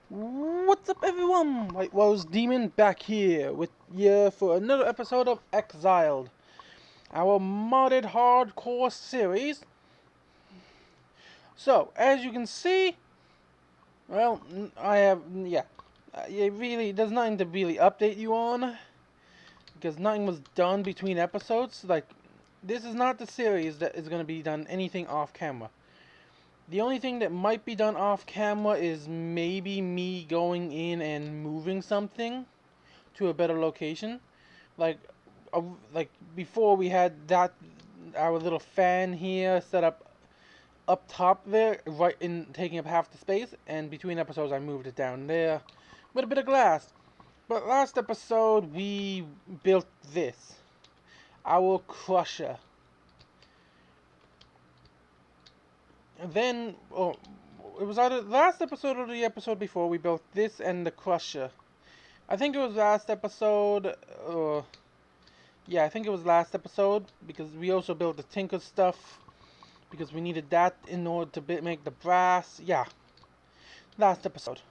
What's up, everyone? White Rose Demon back here with you for another episode of Exiled, our modded hardcore series. So, as you can see, well, I have, yeah, it really, there's nothing to really update you on, because nothing was done between episodes. Like, this is not the series that is going to be done anything off camera. The only thing that might be done off camera is maybe me going in and moving something to a better location. Like, like before we had that our little fan here set up top there, right in taking up half the space, and between episodes I moved it down there with a bit of glass. But last episode we built this, our crusher. And then, oh, it was either last episode or the episode before we built this and the crusher. I think it was last episode. Yeah, I think it was last episode because we also built the tinker stuff because we needed that in order to make the brass. Yeah, last episode.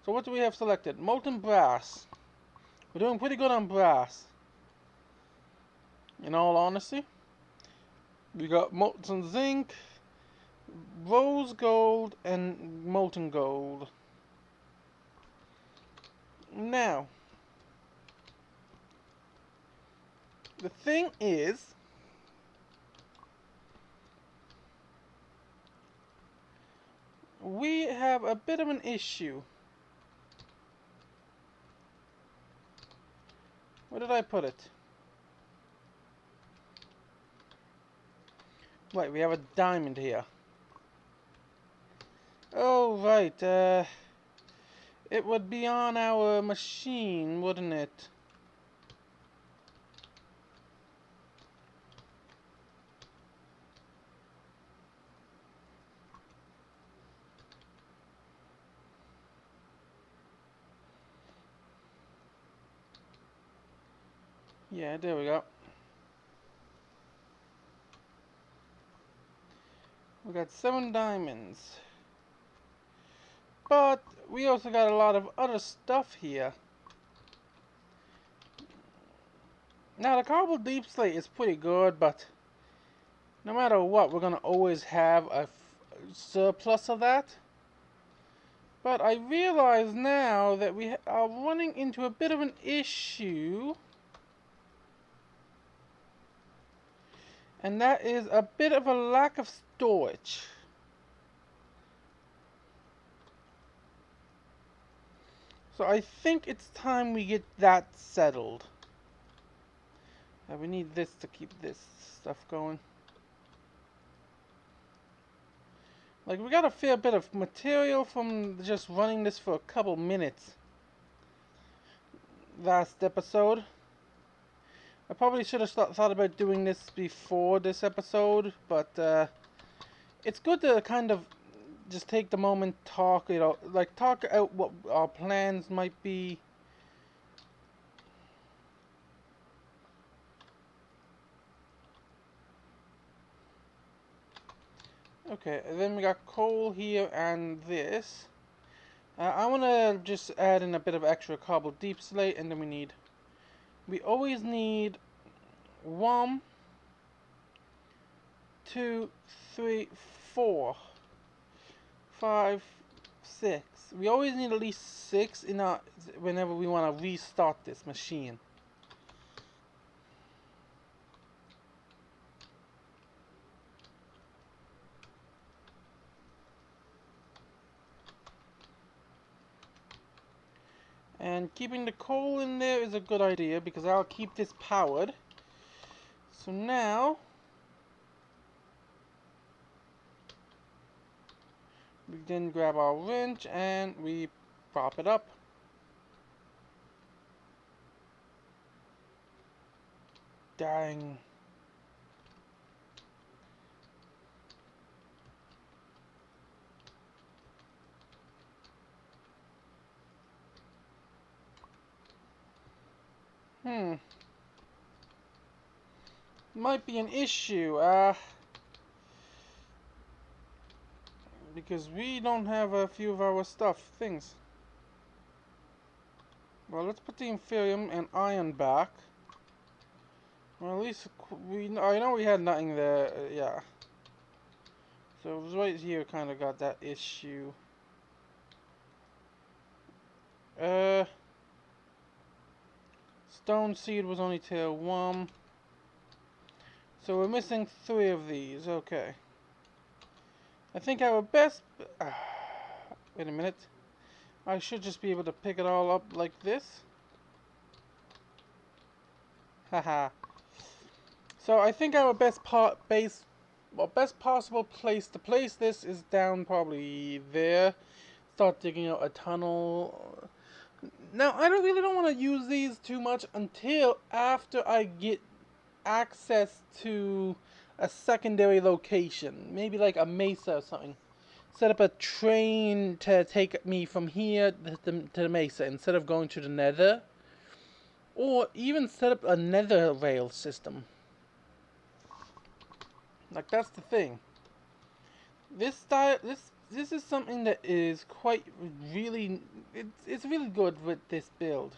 So what do we have selected? Molten Brass. We're doing pretty good on brass. In all honesty, we got molten zinc, rose gold, and molten gold. Now, the thing is, we have a bit of an issue. Where did I put it? Right, we have a diamond here. Oh, right, it would be on our machine, wouldn't it? Yeah, there we go. We got 7 diamonds. But we also got a lot of other stuff here. Now, the cobbled deep slate is pretty good, but no matter what, we're going to always have a surplus of that. But I realize now that we are running into a bit of an issue. And that is a bit of a lack of storage. So I think it's time we get that settled. We need this to keep this stuff going. Like, we got a fair bit of material from just running this for a couple minutes. Last episode. I probably should have thought about doing this before this episode, but it's good to kind of just take the moment, talk, like talk out what our plans might be. Okay, and then we got coal here and this. I want to just add in a bit of extra cobbled deep slate, and then we always need 1, 2, 3, 4, 5, 6. We always need at least 6 in our whenever we want to restart this machine. And keeping the coal in there is a good idea because I'll keep this powered. So now we then grab our wrench and we prop it up. Dang. Might be an issue. because we don't have a few of our things. Well, let's put the Inferium and Iron back. Well, at least I know we had nothing there, yeah. So it was right here kind of got that issue. Stone Seed was only tier 1. So we're missing 3 of these, okay. I think our best... wait a minute. I should just be able to pick it all up like this. Haha. So I think our best possible place to place this is down probably there. Start digging out a tunnel. Now I really don't want to use these too much until after I get access to a secondary location, maybe like a mesa or something. Set up a train to take me from here to the mesa instead of going to the nether. Or even set up a nether rail system. Like, that's the thing. This is something that is quite really, it's really good with this build.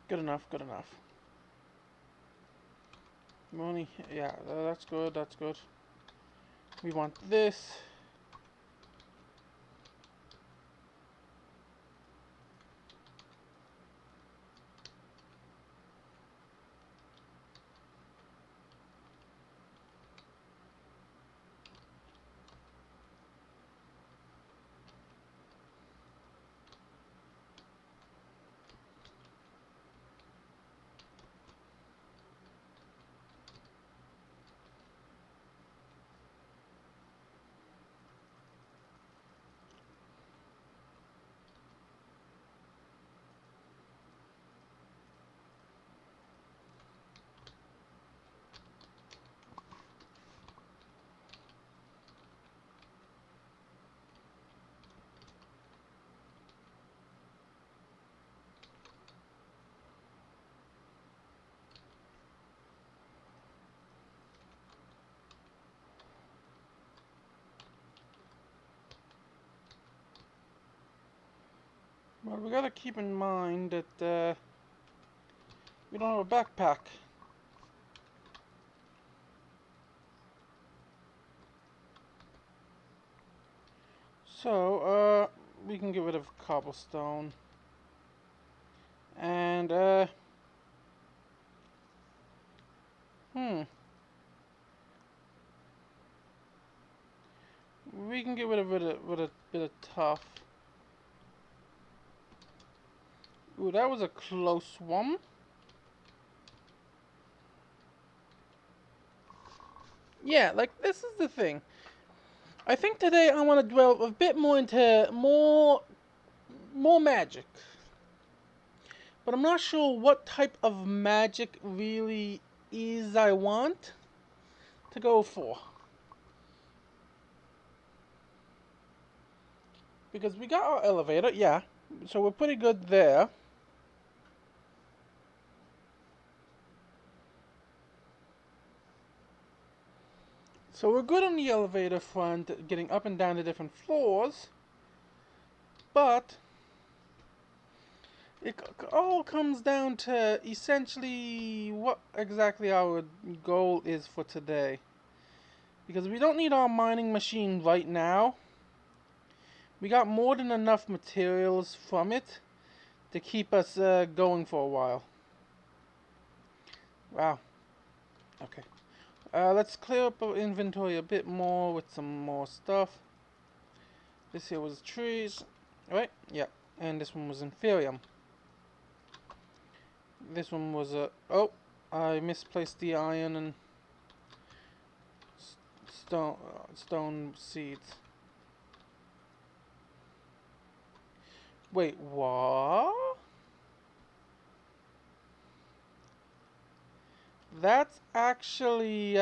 Good enough, good enough. Money, yeah, that's good, that's good. We want this. Well, we gotta keep in mind that we don't have a backpack. So, we can get rid of cobblestone. And, we can get rid of it with a bit of tough. Ooh, that was a close one. Yeah, like, this is the thing. I think today I want to dwell a bit more into more magic. But I'm not sure what type of magic really is I want to go for. Because we got our elevator, yeah. So we're pretty good there. So we're good on the elevator front, getting up and down the different floors. But it all comes down to essentially what exactly our goal is for today. Because we don't need our mining machine right now. We got more than enough materials from it to keep us going for a while. Wow. Okay. Let's clear up our inventory a bit more with some more stuff. This here was trees. Right? Yeah. And this one was Inferium. This one was oh, I misplaced the iron and stone seeds. Wait, what? That's actually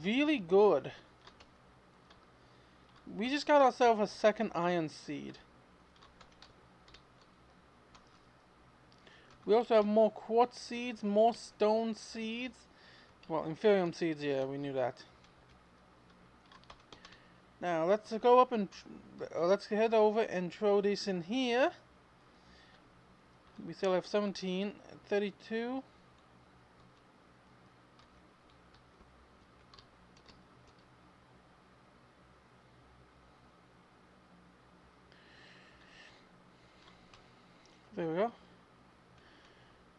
really good. We just got ourselves a second iron seed. We also have more quartz seeds, more stone seeds. Well, Inferium seeds, yeah, we knew that. Now, let's go up and... let's head over and throw this in here. We still have 17, 32. There we go.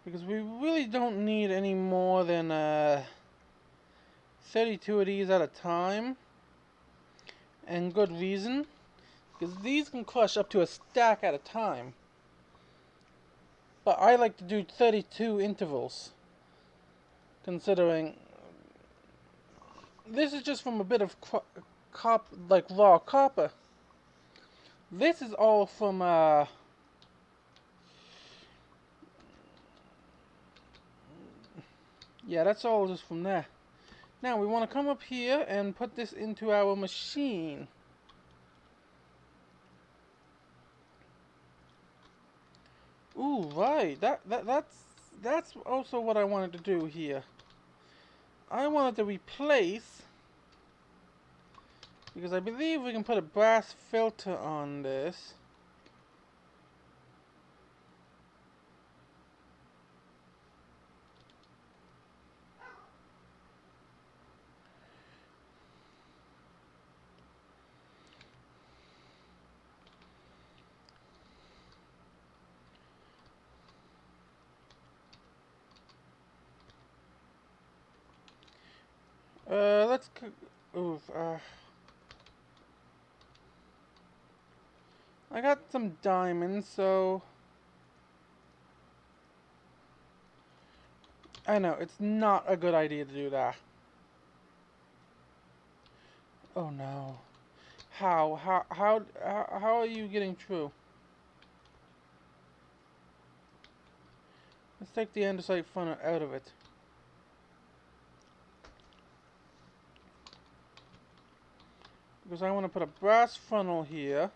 Because we really don't need any more than 32 of these at a time. And good reason. Because these can crush up to a stack at a time. But I like to do 32 intervals. Considering this is just from a bit of like raw copper. This is all from yeah, that's all just from there. Now we want to come up here and put this into our machine. Ooh, right. That's also what I wanted to do here. I wanted to replace, because I believe we can put a brass filter on this. Let's oof, I got some diamonds, so I know it's not a good idea to do that. Oh no. How are you getting through? Let's take the andesite funnel out of it. Because I want to put a brass funnel here.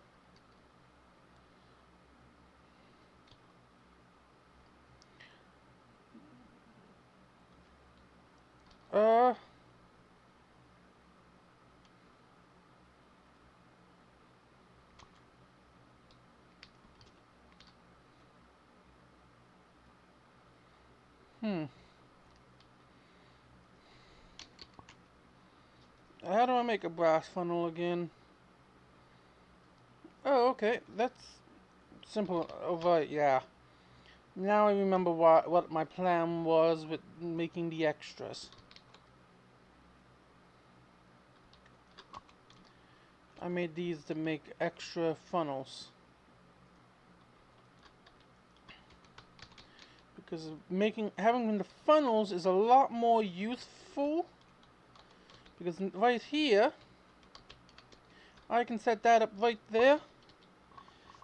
Uh... Hmm. How do I make a brass funnel again? Oh, okay. That's simple. Oh, right, yeah. Now I remember what my plan was with making the extras. I made these to make extra funnels. Because having the funnels is a lot more useful. Because right here, I can set that up right there.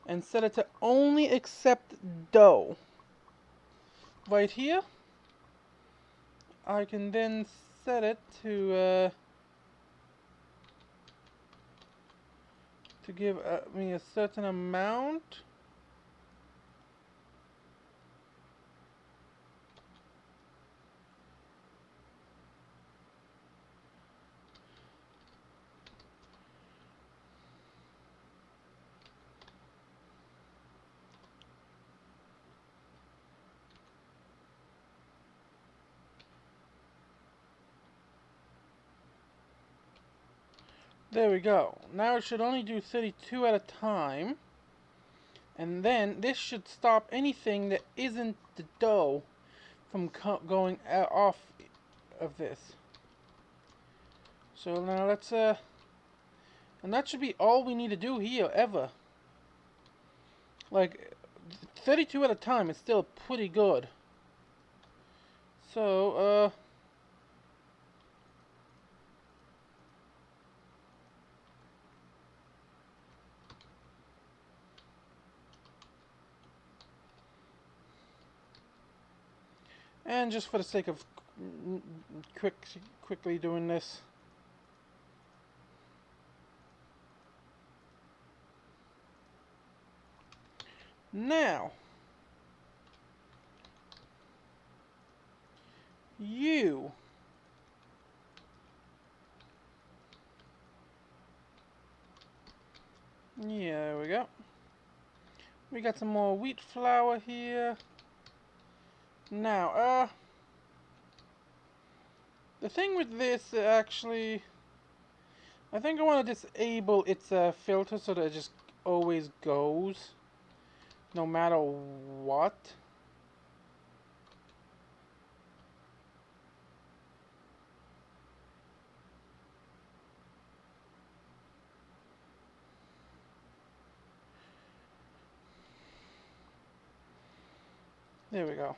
And set it to only accept dough. Right here, I can then set it to give me a certain amount. There we go. Now it should only do 32 at a time. And then this should stop anything that isn't the dough from going off of this. So now let's and that should be all we need to do here ever. Like 32 at a time is still pretty good. So and just for the sake of quickly doing this, Now, you. Yeah, there we go. We got some more wheat flour here. Now, the thing with this, actually, I think I want to disable its filter so that it just always goes, no matter what. There we go.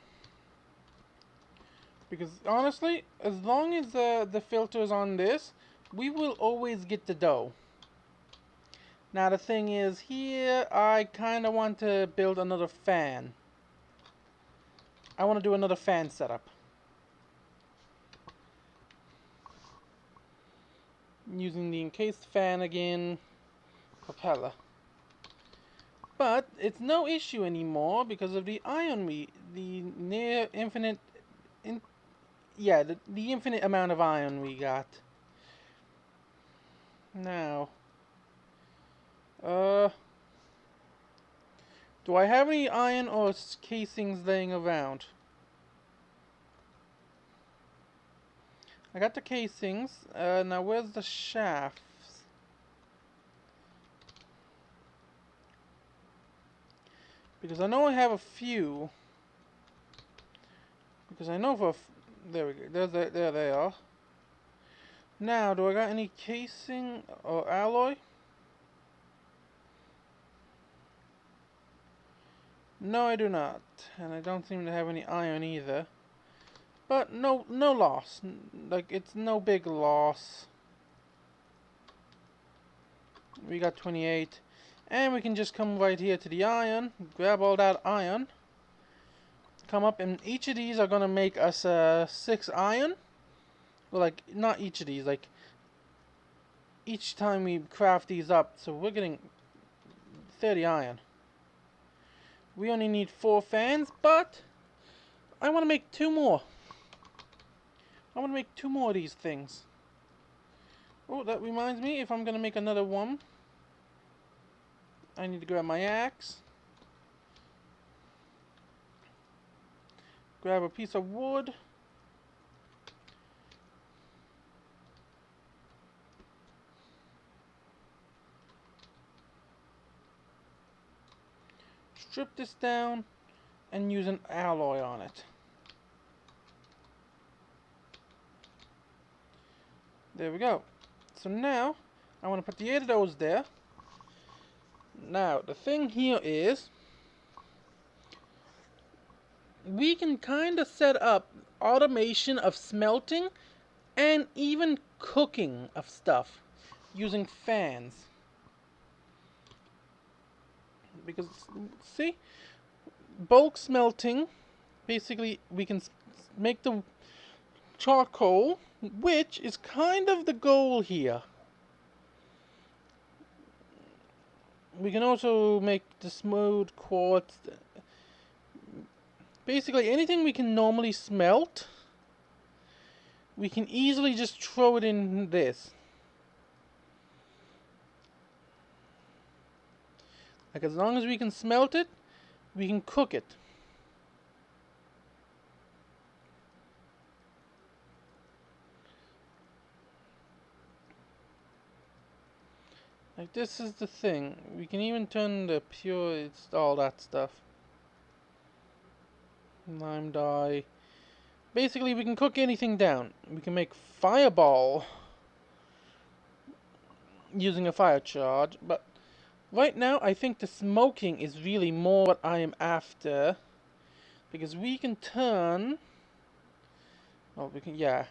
Because honestly, as long as the filter is on this, we will always get the dough. Now the thing is, here I kind of want to build another fan. I want to do another fan setup. Using the encased fan again, propeller. But it's no issue anymore because of the iron the near infinite, the infinite amount of iron we got. Now, do I have any iron or casings laying around? I got the casings. Now where's the shafts? Because I know I have a few. Because I know for there we go. There they are. Now, do I got any casing or alloy? No, I do not, and I don't seem to have any iron either. But no loss. Like, it's no big loss. We got 28. And we can just come right here to the iron, grab all that iron, come up, and each of these are going to make us 6 iron. Well, like, not each of these, like, each time we craft these up, so we're getting 30 iron. We only need 4 fans, but I want to make 2 more. I want to make 2 more of these things. Oh, that reminds me, if I'm going to make another one, I need to grab my axe, grab a piece of wood, strip this down, and use an alloy on it. There we go. So now, I want to put the 8 of those there. Now, the thing here is, we can kind of set up automation of smelting and even cooking of stuff using fans. Because, see, bulk smelting, basically we can make the charcoal, which is kind of the goal here. We can also make the smooth quartz. Basically anything we can normally smelt, we can easily just throw it in this. Like, as long as we can smelt it, we can cook it. Like, this is the thing. We can even turn the pure, it's all that stuff. Lime dye. Basically, we can cook anything down. We can make fireball using a fire charge, but right now I think the smoking is really more what I am after, because we can turn, well, we can, yeah,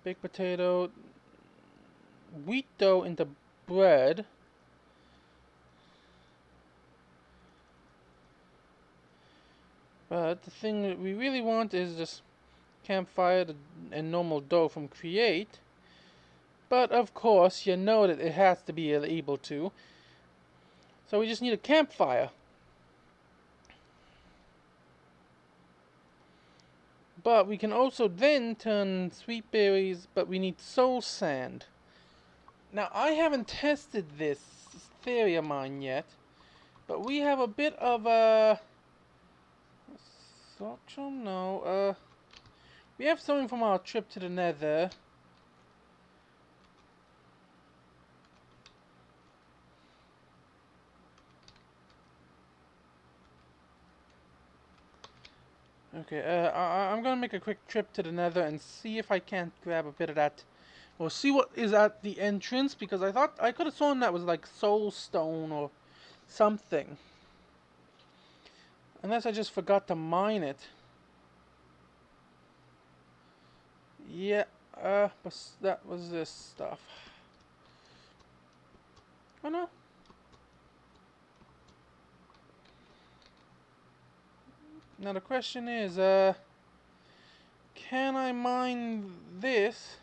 baked potato, wheat dough into bread. But the thing that we really want is just campfire and normal dough from Create. But of course, you know that it has to be able to. So we just need a campfire. But we can also then turn sweet berries, but we need soul sand. Now, I haven't tested this theory of mine yet, but we have a bit of a... Sortron? No, we have something from our trip to the Nether. Okay, I'm gonna make a quick trip to the Nether and see if I can't grab a bit of that, or see what is at the entrance, because I thought I could have sworn that was like soul stone or something. Unless I just forgot to mine it. Yeah, but that was this stuff. Oh no. Now the question is, can I mine this?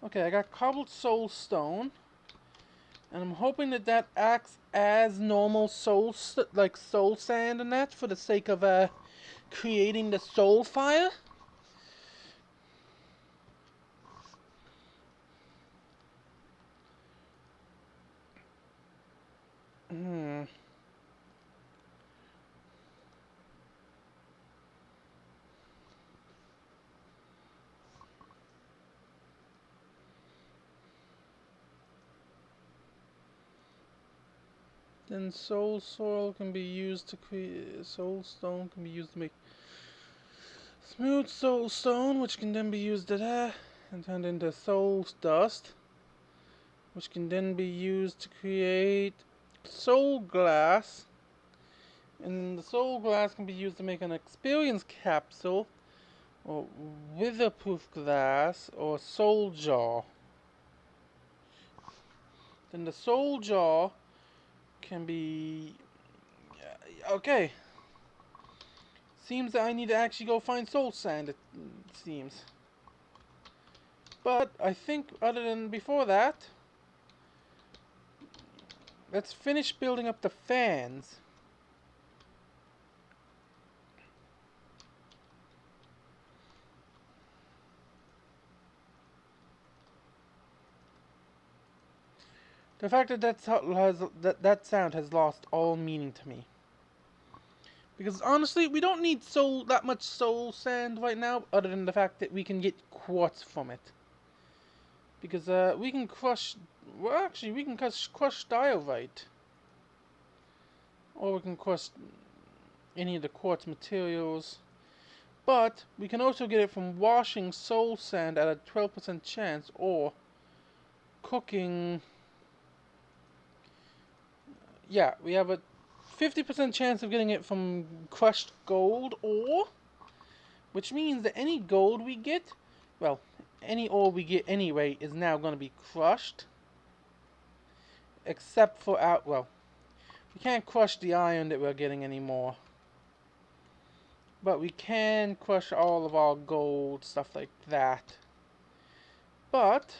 Okay, I got cobbled soul stone, and I'm hoping that that acts as normal like soul sand and that, for the sake of creating the soul fire. Hmm. Then soul soil can be used to create soul stone, can be used to make smooth soul stone, which can then be used to and turned into soul dust, which can then be used to create soul glass, and the soul glass can be used to make an experience capsule, or witherproof glass, or soul jar. Then the soul jar can be... okay. Seems that I need to actually go find soul sand, it seems. But I think other than before that, let's finish building up the fans. The fact that that sound has lost all meaning to me. Because honestly, we don't need that much soul sand right now, other than the fact that we can get quartz from it. Because we can crush... well, actually, we can crush diorite. Or we can crush any of the quartz materials. But we can also get it from washing soul sand at a 12% chance, or cooking... yeah, we have a 50% chance of getting it from crushed gold ore, which means that any gold we get, well, any ore we get anyway, is now going to be crushed, except for well, we can't crush the iron that we're getting anymore, but we can crush all of our gold, stuff like that. But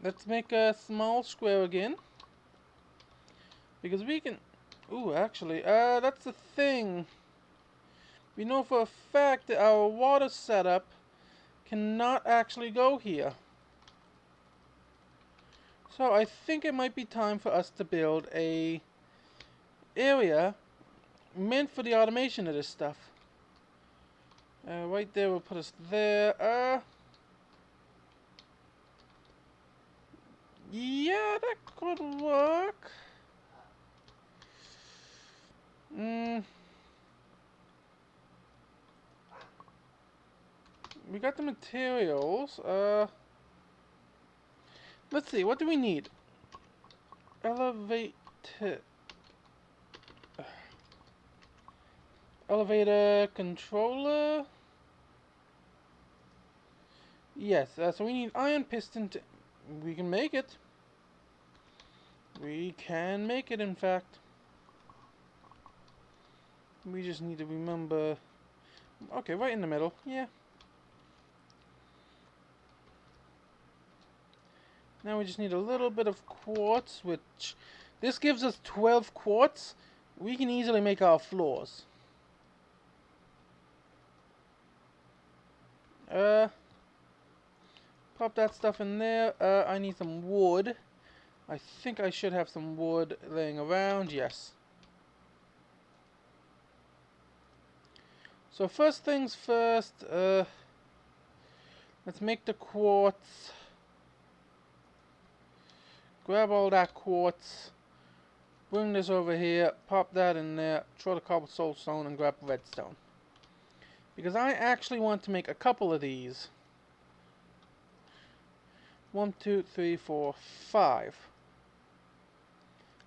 let's make a small square again, because we can... ooh, actually, that's the thing. We know for a fact that our water setup cannot actually go here. So I think it might be time for us to build a area meant for the automation of this stuff. Right there, we'll put us there. Yeah, that could work. We got the materials. Let's see, what do we need? Elevator controller. Yes, so we need iron piston to... we can make it. We can make it, in fact. We just need to remember... okay, right in the middle, yeah. Now we just need a little bit of quartz, which this gives us 12 quartz. We can easily make our floors. Pop that stuff in there. I need some wood. I think I should have some wood laying around. Yes. So first things first, let's make the quartz. Grab all that quartz. Bring this over here. Pop that in there. Throw the cobblestone stone and grab redstone. Because I actually want to make a couple of these. 1, 2, 3, 4, 5.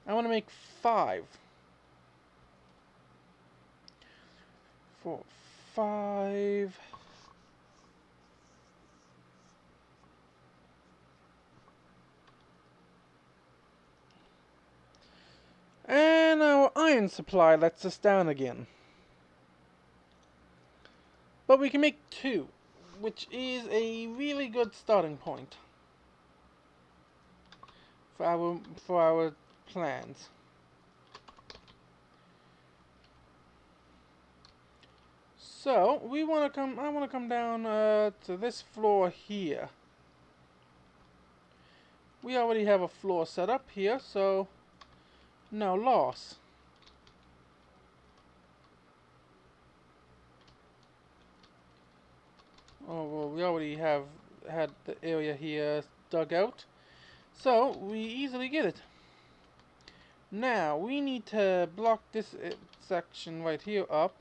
I want to make 5. 4, 5. And our iron supply lets us down again. But we can make 2, which is a really good starting point for our plans. So I want to come down to this floor here. We already have a floor set up here, so no loss. Oh well, we already had the area here dug out, so we easily get it. Now we need to block this section right here up,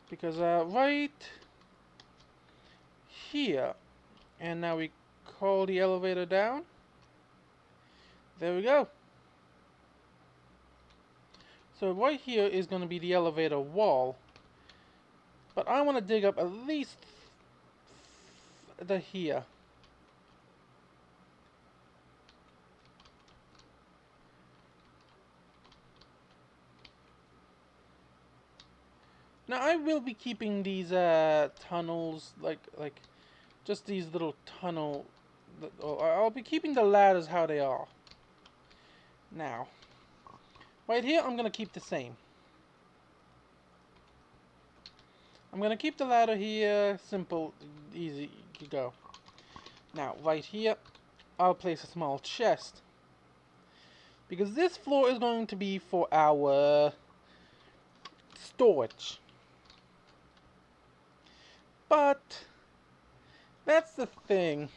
because right here, and now we call the elevator down. There we go. So right here is going to be the elevator wall, but I want to dig up at least the here. Now I will be keeping these tunnels like just these little tunnel. I'll be keeping the ladders how they are. Now, right here I'm gonna keep the same. I'm gonna keep the ladder here, simple, easy to go. Now, right here, I'll place a small chest, because this floor is going to be for our storage. But that's the thing.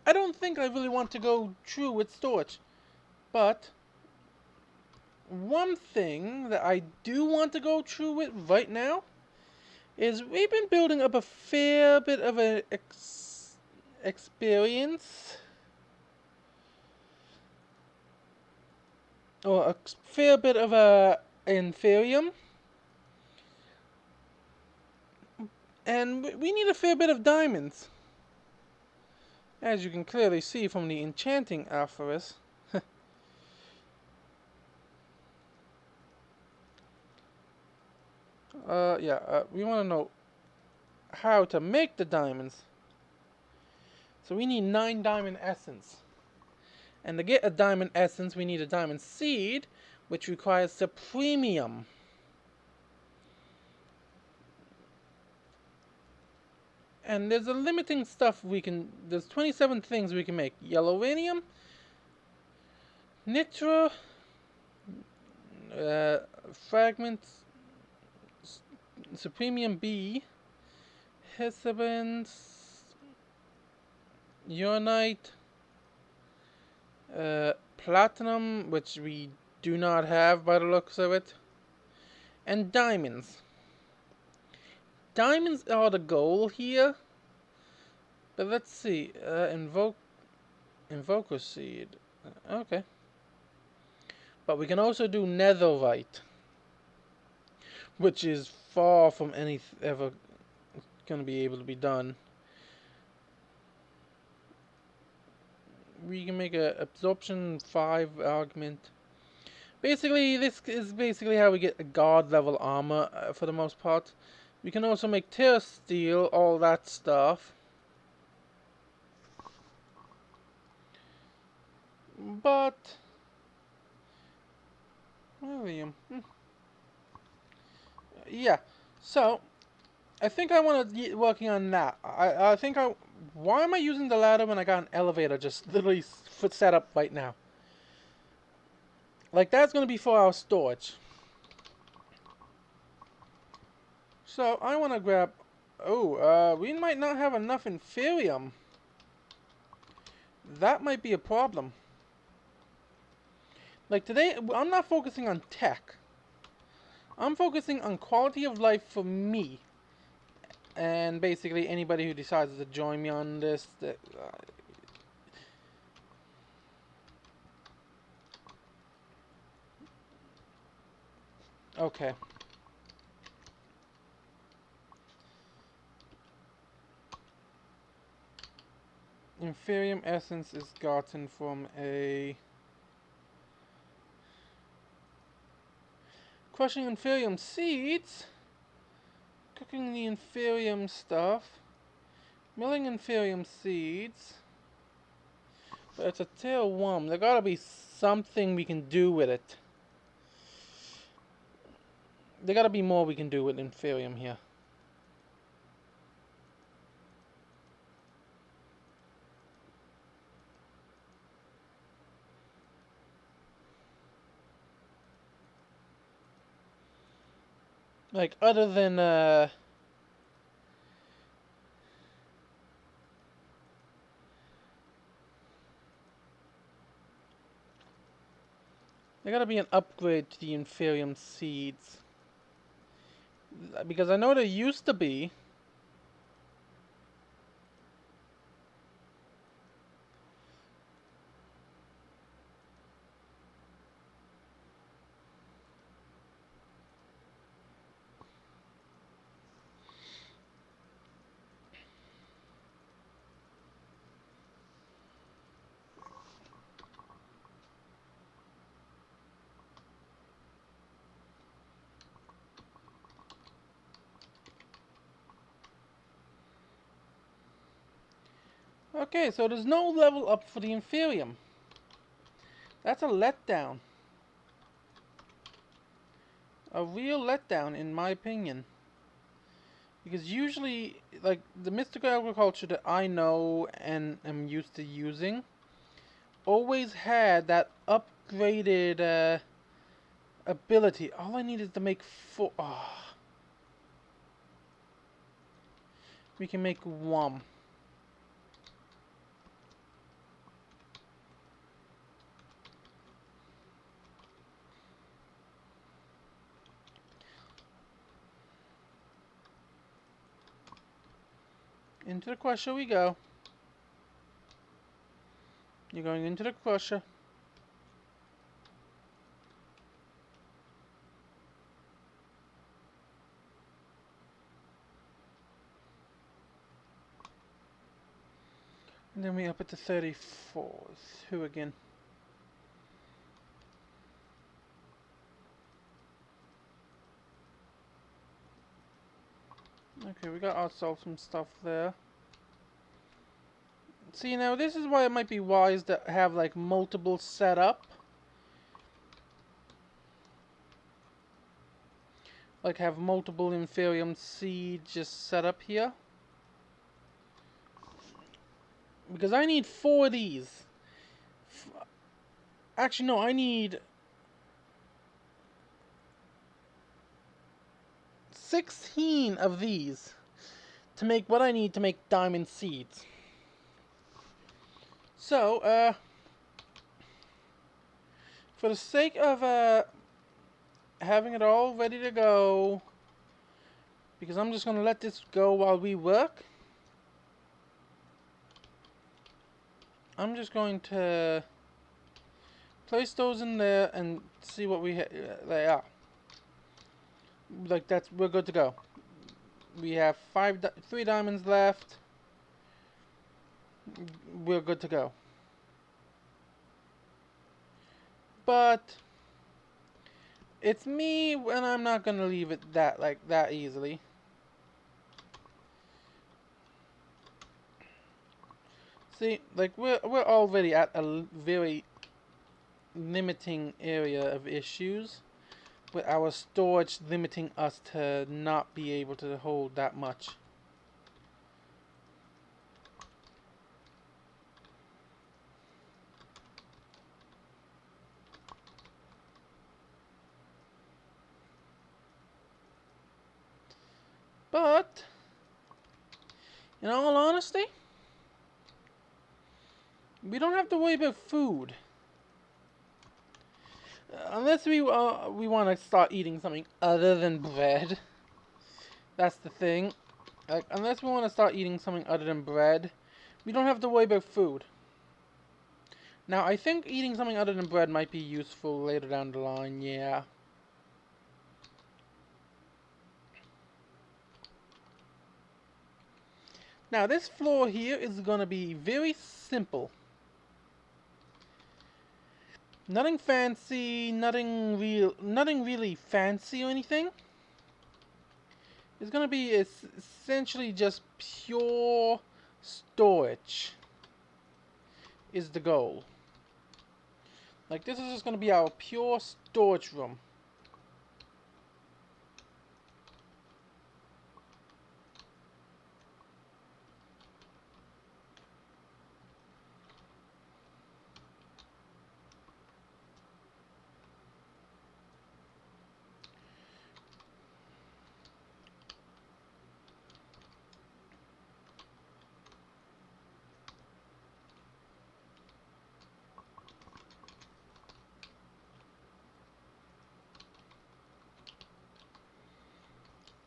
I don't think I really want to go through with storage. But one thing that I do want to go through with right now is we've been building up a fair bit of an experience. Or a fair bit of a Inferium. And we need a fair bit of diamonds. As you can clearly see from the enchanting alphabets. We want to know how to make the diamonds. So we need 9 diamond essence. And to get a diamond essence, we need a diamond seed, which requires the premium. And there's a limiting stuff there's 27 things we can make. Yellow radium, nitro, fragments, supremium B, hexabens, uranite, platinum, which we do not have by the looks of it, and diamonds. Diamonds are the goal here, but let's see. Invoker seed. Okay. But we can also do netherite, which is far from any ever going to be able to be done. We can make a absorption 5 augment. Basically, this is basically how we get a god level armor for the most part. We can also make terra steel, all that stuff. But William, yeah. So I think I want to get working on that. I think I. Why am I using the ladder when I got an elevator just literally set up right now? Like that's gonna be for our storage. So I want to grab. Oh, we might not have enough Inferium. That might be a problem. Like today, I'm not focusing on tech. I'm focusing on quality of life for me. And basically anybody who decides to join me on this. Okay. Inferium Essence is gotten from a... Crushing Inferium seeds. Cooking the Inferium stuff. Milling Inferium seeds. But it's a tier 1. There gotta be something we can do with it. There gotta be more we can do with Inferium here. Like, other than, there gotta be an upgrade to the Inferium seeds. Because I know there used to be. Okay, so there's no level up for the Inferium. That's a letdown. A real letdown, in my opinion. Because usually, like, the mystical agriculture that I know and am used to using always had that upgraded ability. All I need is to make 4. Oh. We can make 1. Into the crusher we go. You're going into the crusher. And then we up it to 34. Who again? Okay, we got ourselves some stuff there. See, now this is why it might be wise to have like multiple set up. Like have multiple Inferium seeds just set up here. Because I need 4 of these. Actually, no, I need 16 of these to make what I need to make diamond seeds. So, for the sake of having it all ready to go, because I'm just going to let this go while we work, I'm just going to place those in there and see what they are. Like we're good to go. We have 3 diamonds left. We're good to go. But it's me, and I'm not gonna leave it that easily. See, like we're already at a very limiting area of issues, with our storage limiting us to not be able to hold that much. But, in all honesty, we don't have to worry about food. Unless we want to start eating something other than bread. That's the thing. Like, unless we want to start eating something other than bread, we don't have to worry about food. Now, I think eating something other than bread might be useful later down the line, yeah. Now, this floor here is going to be very simple. Nothing fancy, nothing really fancy or anything. It's going to be essentially just pure storage is the goal. Like, this is just going to be our pure storage room.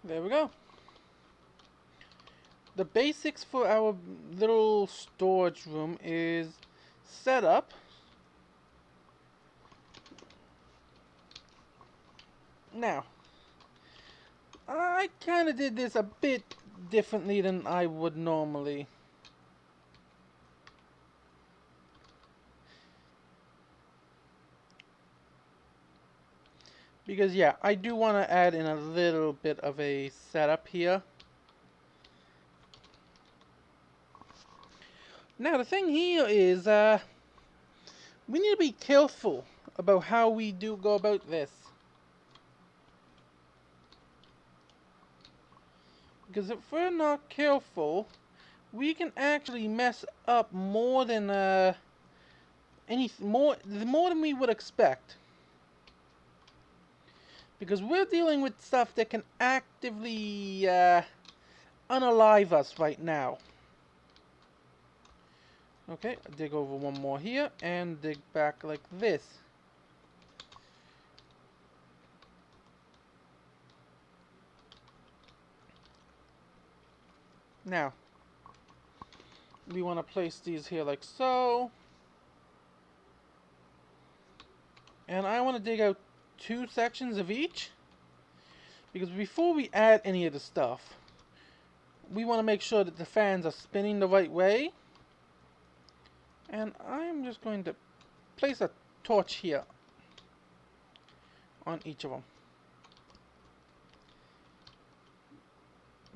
There we go. The basics for our little storage room is set up. Now, I kind of did this a bit differently than I would normally. Because, yeah, I do want to add in a little bit of a setup here. Now, the thing here is, we need to be careful about how we do go about this. Because if we're not careful, we can actually mess up more than, more than we would expect. Because we're dealing with stuff that can actively unalive us right now. Okay, dig over one more here and dig back like this. Now, we want to place these here like so. And I want to dig out 2 sections of each. Because before we add any of the stuff, we want to make sure that the fans are spinning the right way. And I'm just going to place a torch here on each of them.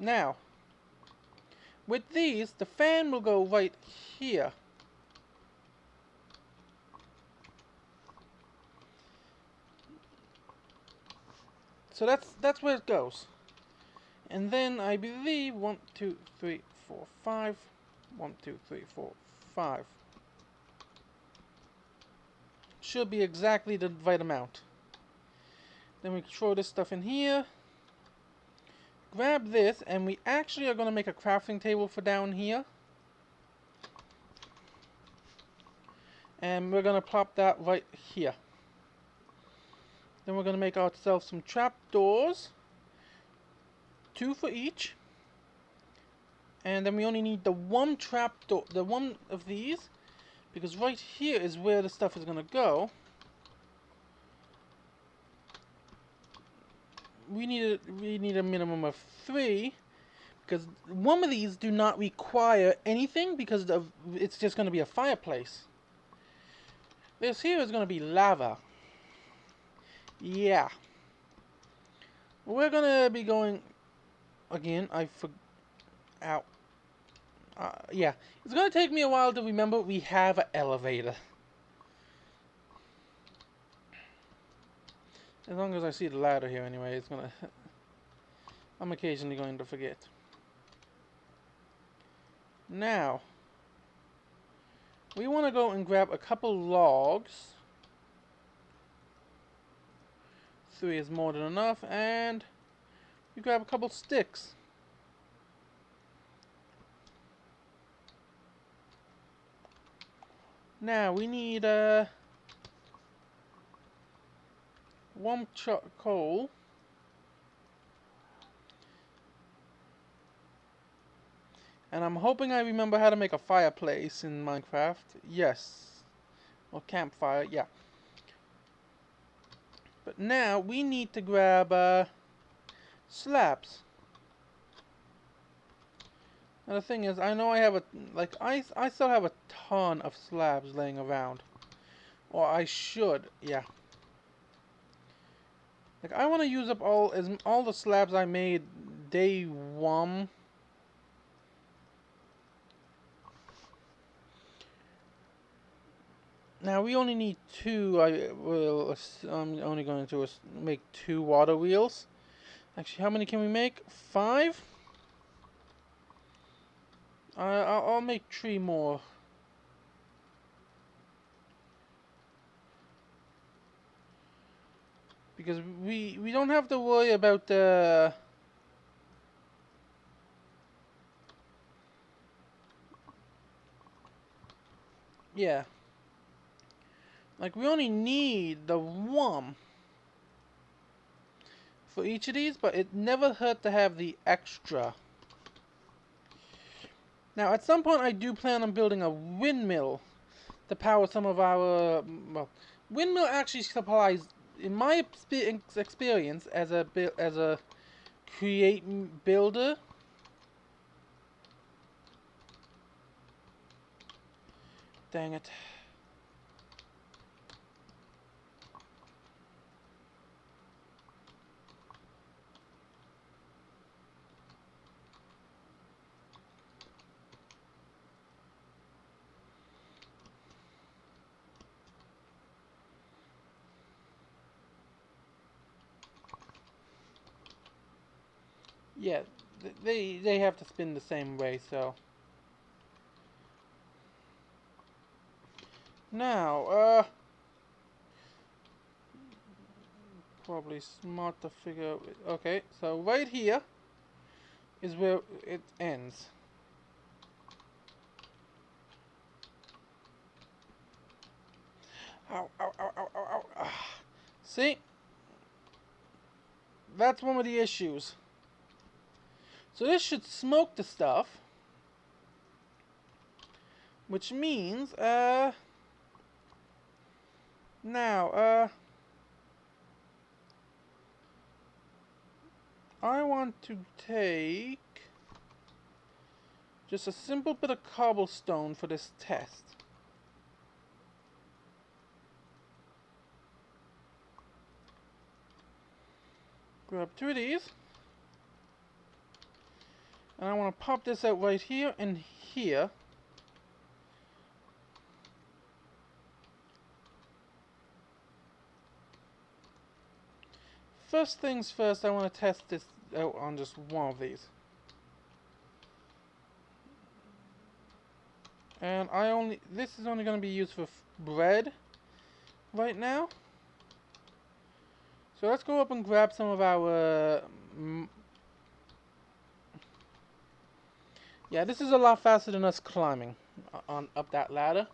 Now, with these, the fan will go right here. So that's where it goes. And then I believe 1, 2, 3, 4, 5. 1, 2, 3, 4, 5. Should be exactly the right amount. Then we throw this stuff in here. Grab this, and we actually are going to make a crafting table for down here. And we're going to plop that right here. Then we're going to make ourselves some trapdoors. 2 for each. And then we only need the one trapdoor, the one of these. Because right here is where the stuff is going to go. We need a minimum of 3. Because one of these do not require anything because it's just going to be a fireplace. This here is going to be lava. Yeah. We're going to be going... Again, Ow. Yeah. It's going to take me a while to remember we have an elevator. As long as I see the ladder here anyway, it's gonna... I'm occasionally going to forget. Now, we want to go and grab a couple logs. 3 is more than enough, and we grab a couple sticks. Now, we need one coal. And I'm hoping I remember how to make a fireplace in Minecraft. Yes. Or campfire, yeah. But now we need to grab slabs. And the thing is, I know I have I still have a ton of slabs laying around. Or I should, yeah. Like, I want to use up all the slabs I made day 1. Now we only need 2. I'm only going to make 2 water wheels. Actually, how many can we make? 5. I'll make 3 more. Because we don't have to worry about the... Yeah. Like, we only need the 1 for each of these, but it never hurt to have the extra. Now, at some point, I do plan on building a windmill to power some of our... Well, windmill actually supplies, in my experience as a create builder... Dang it. Yeah, they have to spin the same way, so... Now, probably smart to figure... Okay, so right here is where it ends. Ow, ow, ow, ow, ow, ow. Ah. See? That's one of the issues. So this should smoke the stuff. Which means, now, I want to take just a simple bit of cobblestone for this test. Grab 2 of these. And I want to pop this out right here and here. First things first, I want to test this out on just one of these. And this is only going to be used for bread right now. So let's go up and grab some of our... yeah, this is a lot faster than us climbing up that ladder.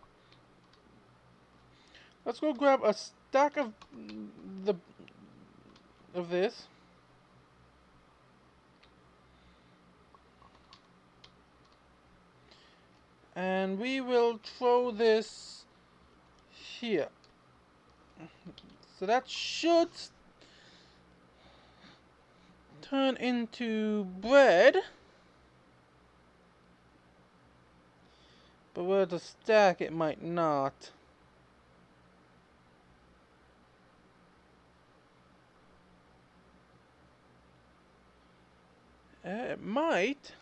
Let's go grab a stack of this. And we will throw this here. So that should turn into bread. But where to stack it might not. It might.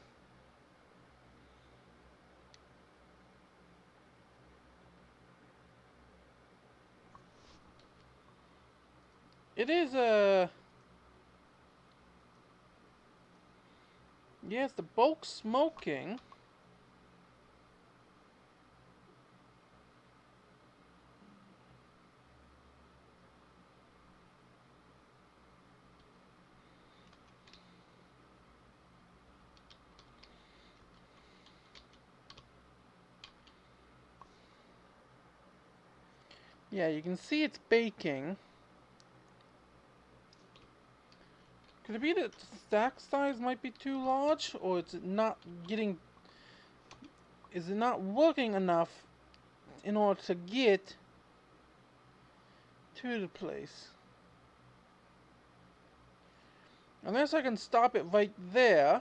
It is a... Yes, the bulk smoking. Yeah, you can see it's baking. Could it be that the stack size might be too large, or is it not getting... Is it not working enough in order to get to the place? Unless I can stop it right there.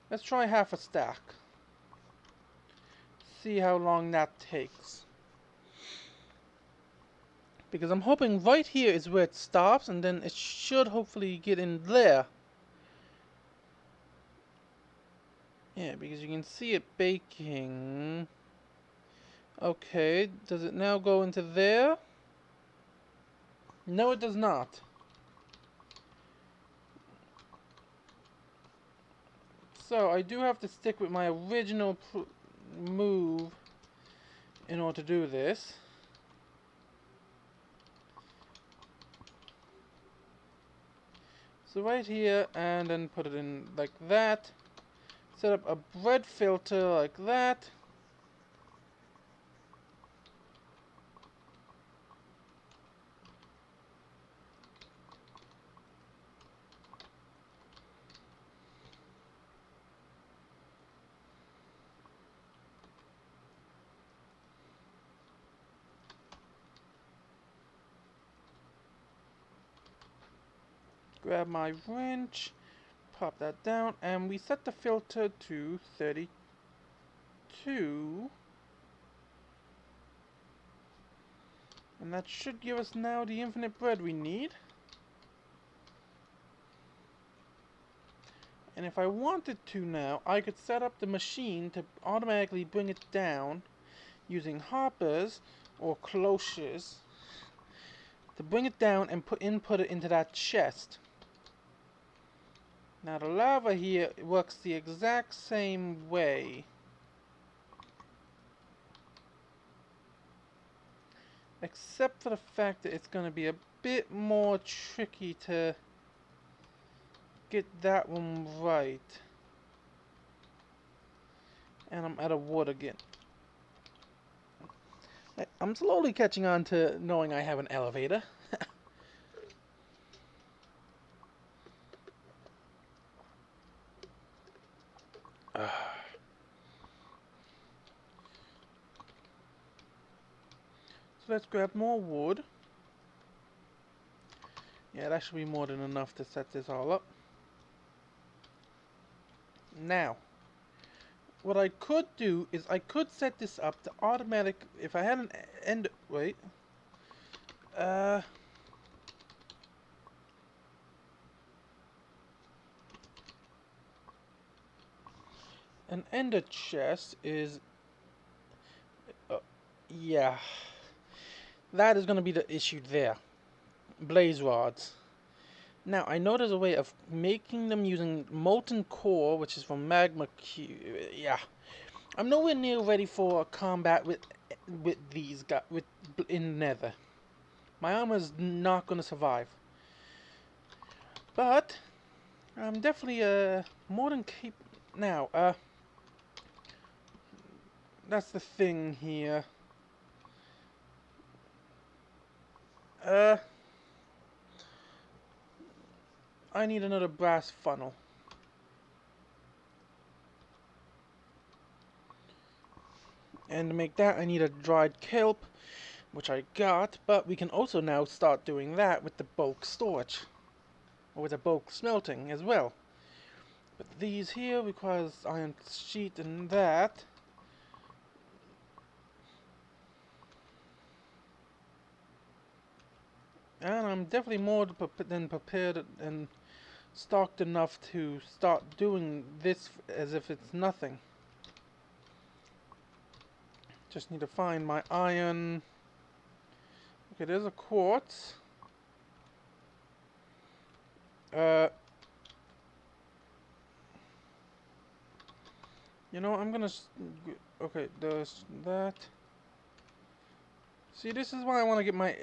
Let's try half a stack. See how long that takes. Because I'm hoping right here is where it stops, and then it should hopefully get in there. Yeah, because you can see it baking. Okay, does it now go into there? No, it does not. So I do have to stick with my original move in order to do this. So right here, and then put it in like that. Set up a bread filter like that. Grab my wrench, pop that down, and we set the filter to 32. And that should give us now the infinite bread we need. And if I wanted to now, I could set up the machine to automatically bring it down using hoppers or cloches to bring it down and input it into that chest. Now the lava here works the exact same way. Except for the fact that it's going to be a bit more tricky to get that one right. And I'm out of wood again. I'm slowly catching on to knowing I have an elevator. So let's grab more wood. Yeah, that should be more than enough to set this all up. Now, what I could do is I could set this up to automatic, if I had an end, wait. An ender chest is, yeah, that is going to be the issue there. Blaze rods. Now, I know there's a way of making them using molten core, which is from magma yeah. I'm nowhere near ready for combat with these guys in Nether. My armor's not gonna survive. But I'm definitely more than capable. Now, that's the thing here. I need another brass funnel. And to make that, I need a dried kelp, which I got, but we can also now start doing that with the bulk storage, or with the bulk smelting as well. But these here requires iron sheet and that. And I'm definitely more than prepared and stocked enough to start doing this as if it's nothing. Just need to find my iron. Okay, there's a quartz. You know, I'm gonna... Okay, there's that. See, this is why I want to get my...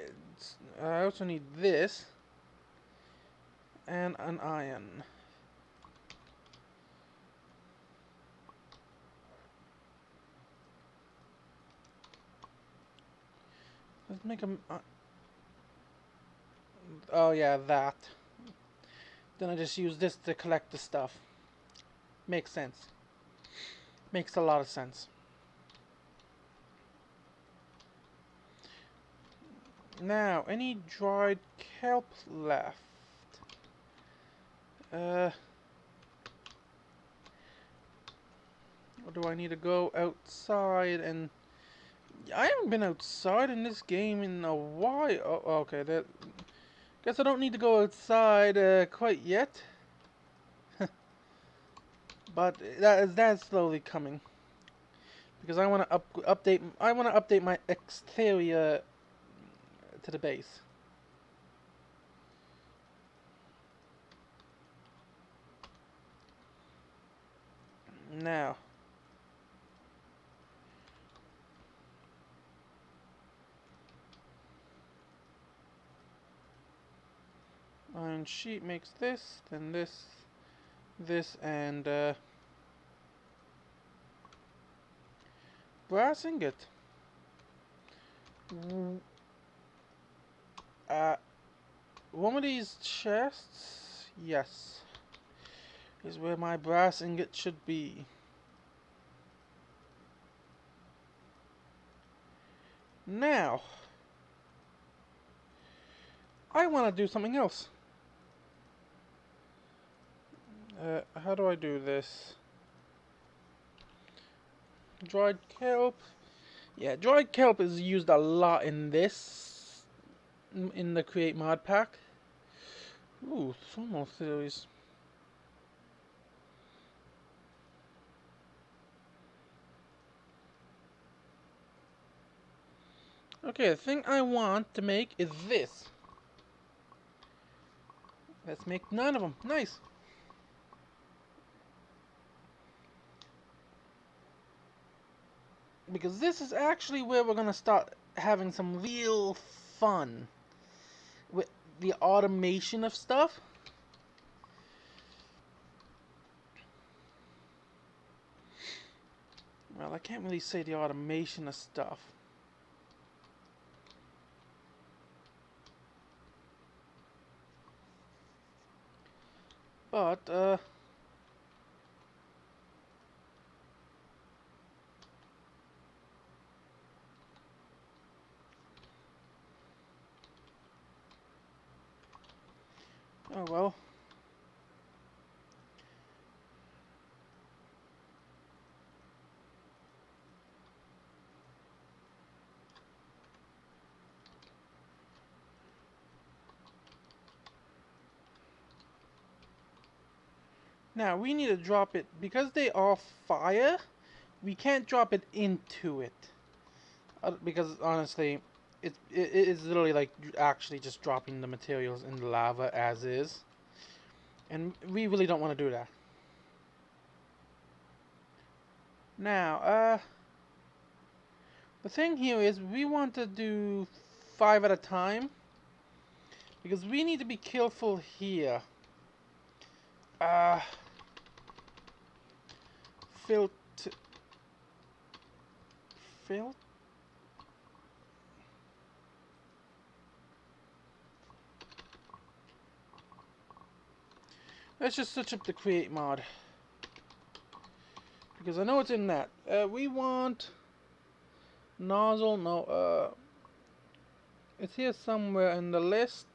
I also need this. And an iron. Let's make a... oh yeah, that. Then I just use this to collect the stuff. Makes sense. Makes a lot of sense. Now, any dried kelp left? Or do I need to go outside and... I haven't been outside in this game in a while. Oh, okay, that... Guess I don't need to go outside quite yet. But that's slowly coming. Because I want to update my exterior to the base. Now, iron sheet makes this, then this, and brass ingot. One of these chests, yes, is where my brass ingot should be. Now, I want to do something else. How do I do this? Dried kelp. Yeah, dried kelp is used a lot in this, in the create mod pack. Ooh, thermal theories. Okay, the thing I want to make is this. Let's make 9 of them. Nice. Because this is actually where we're going to start having some real fun with the automation of stuff. Well, I can't really say the automation of stuff. But, oh well. Now, we need to drop it, because they are fire, we can't drop it into it. Because, honestly, it is literally like actually just dropping the materials in the lava as is. And we really don't want to do that. Now, the thing here is we want to do 5 at a time. Because we need to be careful here. Filter. Let's just switch up the create mod. Because I know it's in that. We want nozzle. No, it's here somewhere in the list.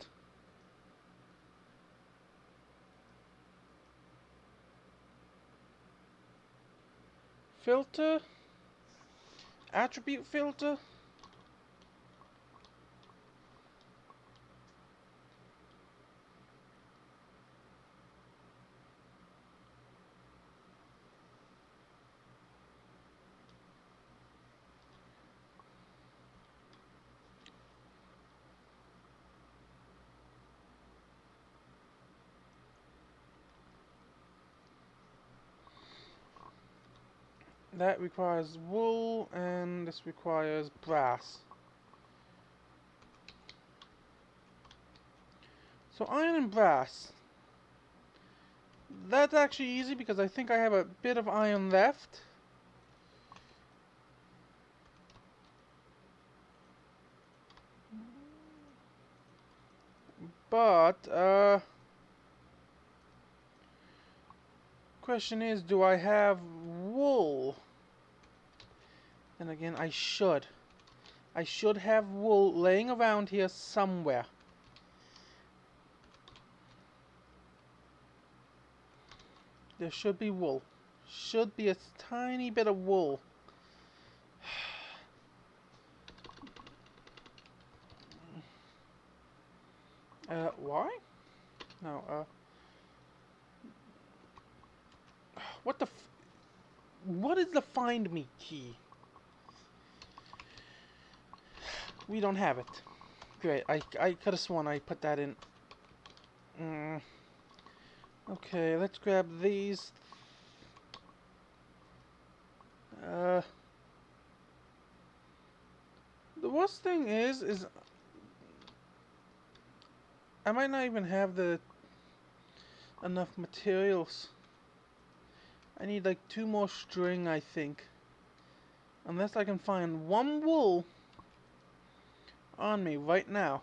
Filter. Attribute filter. That requires wool, and this requires brass. So iron and brass. That's actually easy because I think I have a bit of iron left. But, question is, do I have wool? And again, I should. I should have wool laying around here somewhere. There should be wool. Should be a tiny bit of wool. Why? No, what the what is the find me key? We don't have it. Great, I could have sworn I put that in. Okay, let's grab these. The worst thing is I might not even have the enough materials. I need like 2 more string, I think. Unless I can find 1 wool on me right now.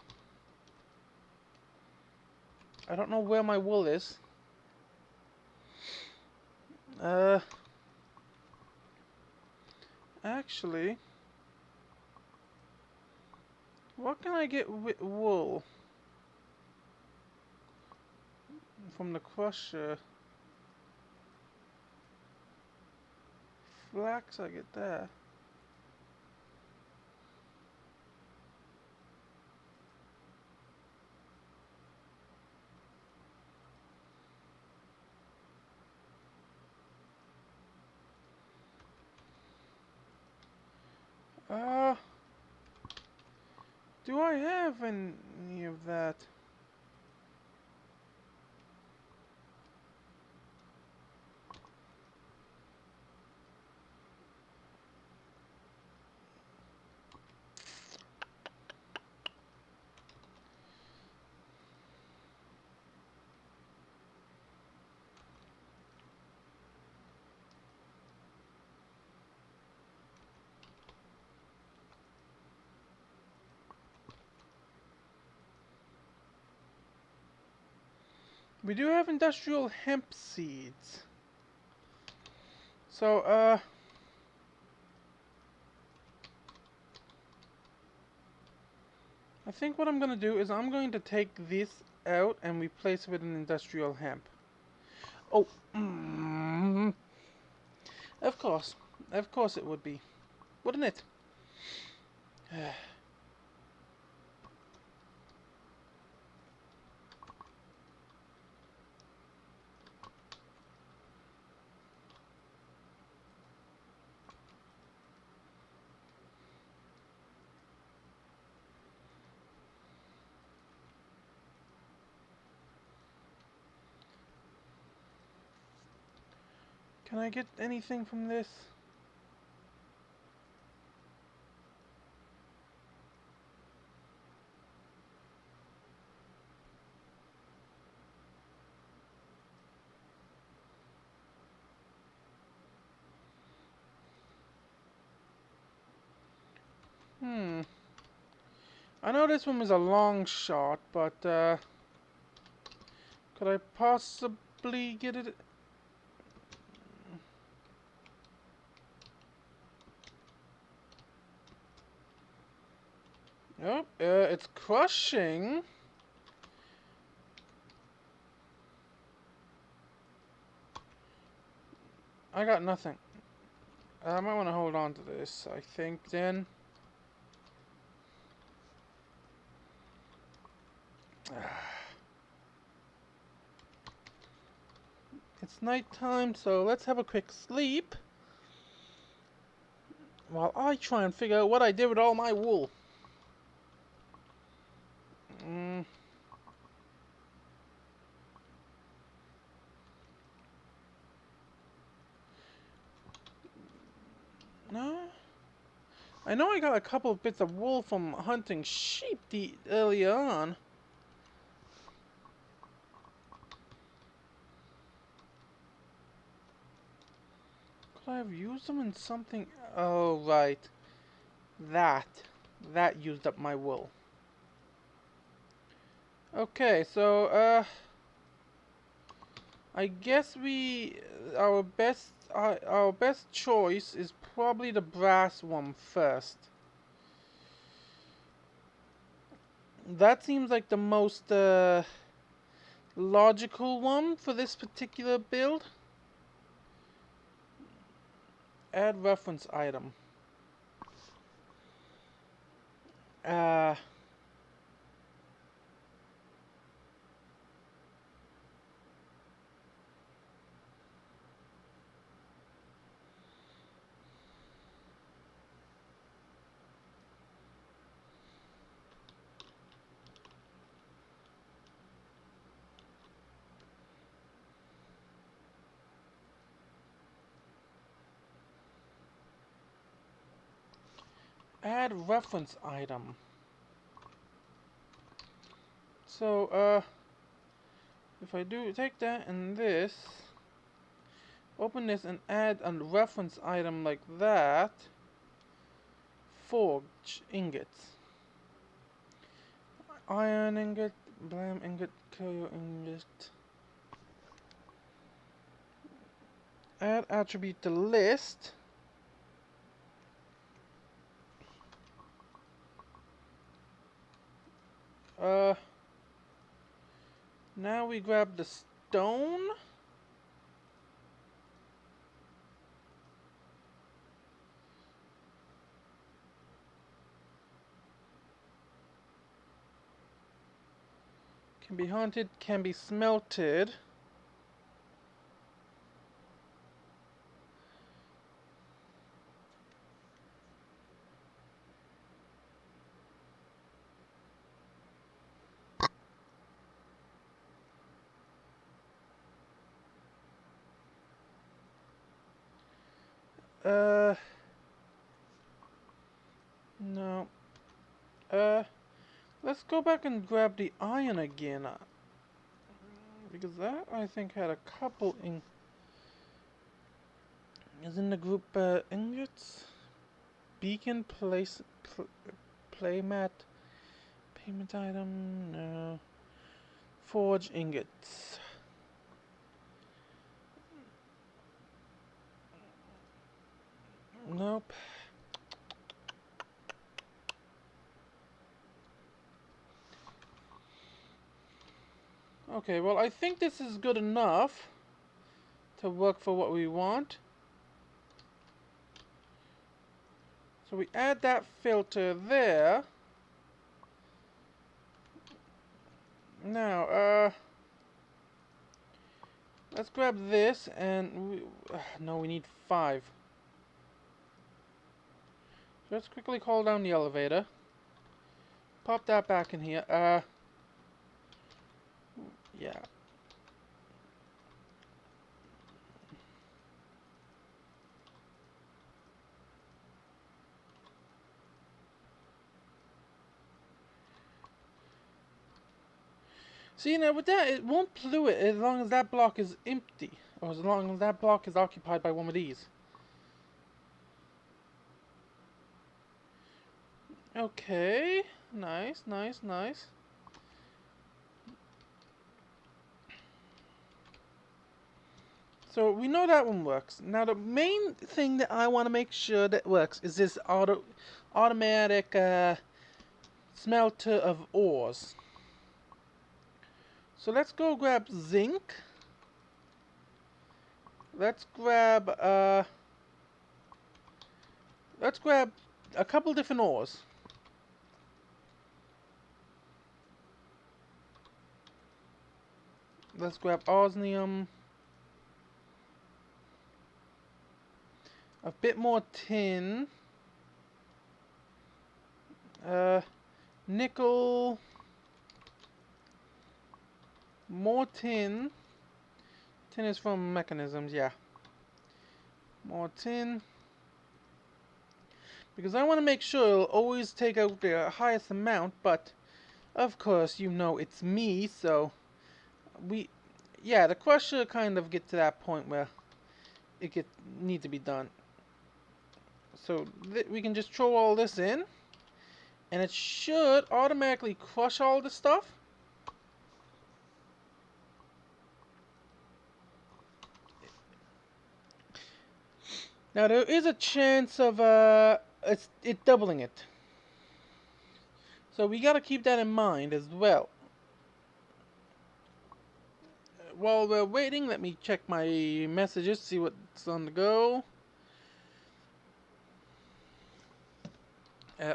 I don't know where my wool is. Actually, what can I get with wool? From the crusher. Flax, I get that. Do I have any of that? We do have industrial hemp seeds. So, I think what I'm going to do is I'm going to take this out and replace it with an industrial hemp. Oh, of course it would be, wouldn't it? Can I get anything from this? I know this one was a long shot, but could I possibly get it? Nope, it's crushing. I got nothing. I might want to hold on to this, I think, then. It's nighttime, so let's have a quick sleep while I try and figure out what I did with all my wool. I know I got a couple of bits of wool from hunting sheep earlier on. Could I have used them in something? Oh, right. That used up my wool. Okay, so, I guess our best choice is probably the brass one first. That seems like the most logical one for this particular build. Add reference item. Uh, Add reference item. So, if I take that and this, open this and add a reference item like that, forge ingots. Iron ingot, blam ingot, coal ingot. Add attribute to list. Now we grab the stone. Can be haunted, can be smelted. No. Let's go back and grab the iron again. Because that, I think, had a couple is in the group, ingots? Beacon, playmat, payment item, no. Forge ingots. Nope. Okay, well, I think this is good enough to work for what we want. So we add that filter there. Now, let's grab this and no, we need 5. So let's quickly call down the elevator. Pop that back in here. Yeah. See, now with that, it won't pollute it as long as that block is empty. Or as long as that block is occupied by one of these. Okay. Nice, nice, nice. So we know that one works. Now the main thing that I want to make sure that works is this automatic smelter of ores. So let's go grab zinc. Let's grab a couple different ores. Let's grab osmium. A bit more tin. Nickel. More tin. Tin is from mechanisms, yeah. More tin. Because I want to make sure it'll always take out the highest amount, but of course, you know it's me, so yeah, the crusher kind of get to that point where it need to be done. So we can just throw all this in, and it should automatically crush all the stuff. Now there is a chance of it doubling it. So we gotta keep that in mind as well. While we're waiting, let me check my messages, see what's on the go.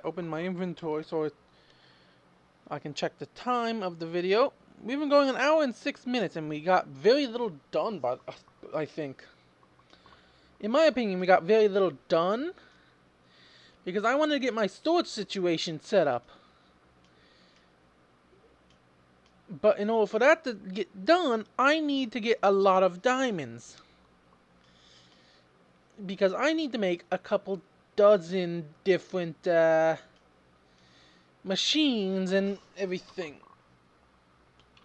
Open my inventory so I can check the time of the video. We've been going 1 hour and 6 minutes, and we got very little done, but I think. In my opinion, we got very little done, because I wanted to get my storage situation set up. But in order for that to get done, I need to get a lot of diamonds. Because I need to make a couple dozen different machines and everything.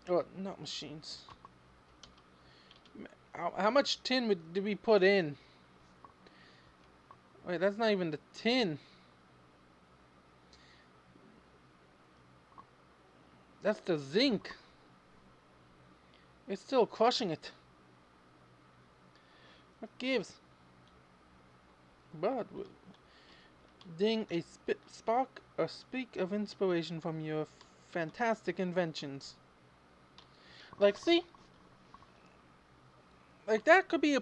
Well, not machines. How much tin did we put in? Wait, that's not even the tin. That's the zinc. It's still crushing it. What gives? But ding, a spark or speak of inspiration from your fantastic inventions. Like, see? Like, that could be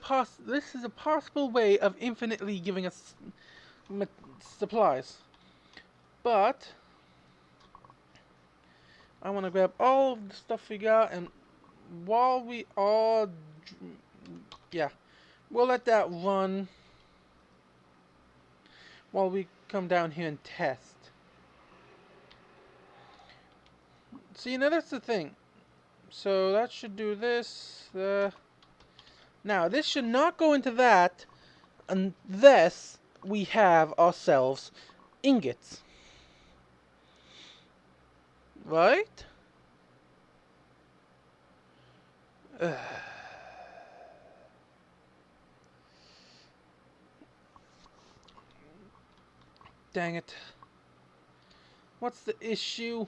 this is a possible way of infinitely giving us supplies. But I want to grab all of the stuff we got, and while we are, yeah, we'll let that run while we come down here and test. See, now that's the thing. So that should do this. Now, this should not go into that unless we have ourselves ingots. Right? Dang it. What's the issue?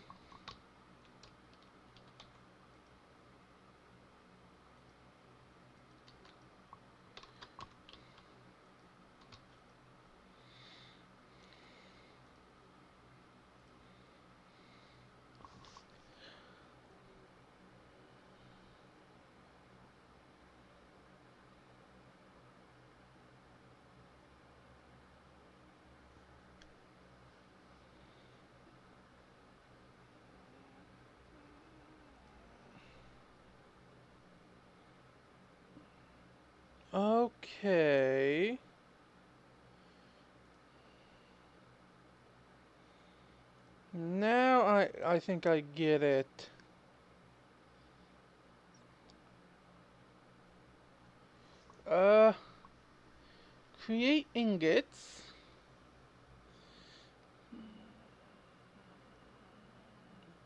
Okay. Now I think I get it. Create ingots.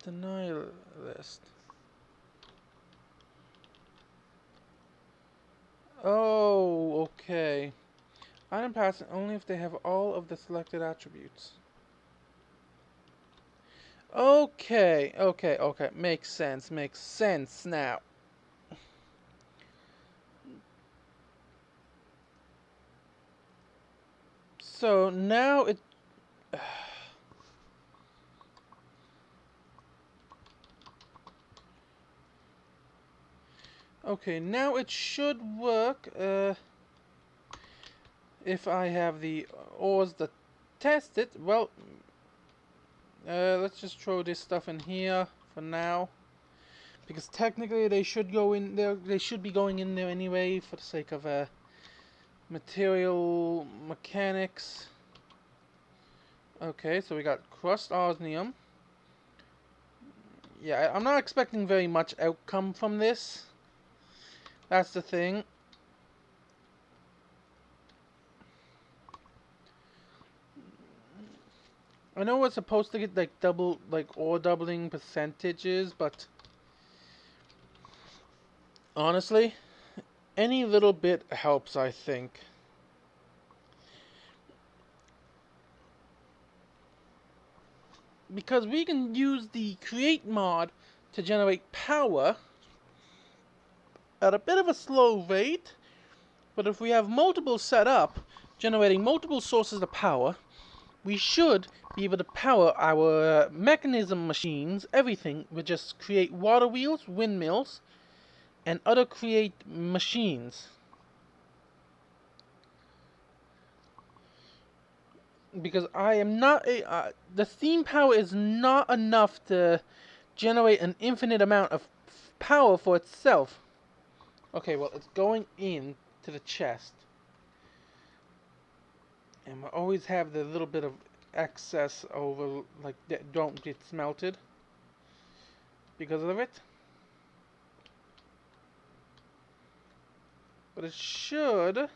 Deny list. Oh, okay. Item pass only if they have all of the selected attributes. Okay. Makes sense now. So now it... Okay, now it should work if I have the ores that test it. Well, let's just throw this stuff in here for now, because technically they should go in there. They should be going in there anyway for the sake of material mechanics. Okay, so we got crushed osmium. Yeah, I'm not expecting very much outcome from this. That's the thing. I know we're supposed to get like double, like ore doubling percentages, but honestly, any little bit helps, I think. Because we can use the create mod to generate power at a bit of a slow rate, but if we have multiple set up, generating multiple sources of power, we should be able to power our mechanism machines, everything, with just create water wheels, windmills, and other create machines. Because I am not the steam power is not enough to generate an infinite amount of power for itself. Okay, well, it's going in to the chest. And we always have the little bit of excess over, like, that don't get smelted because of it. But it should.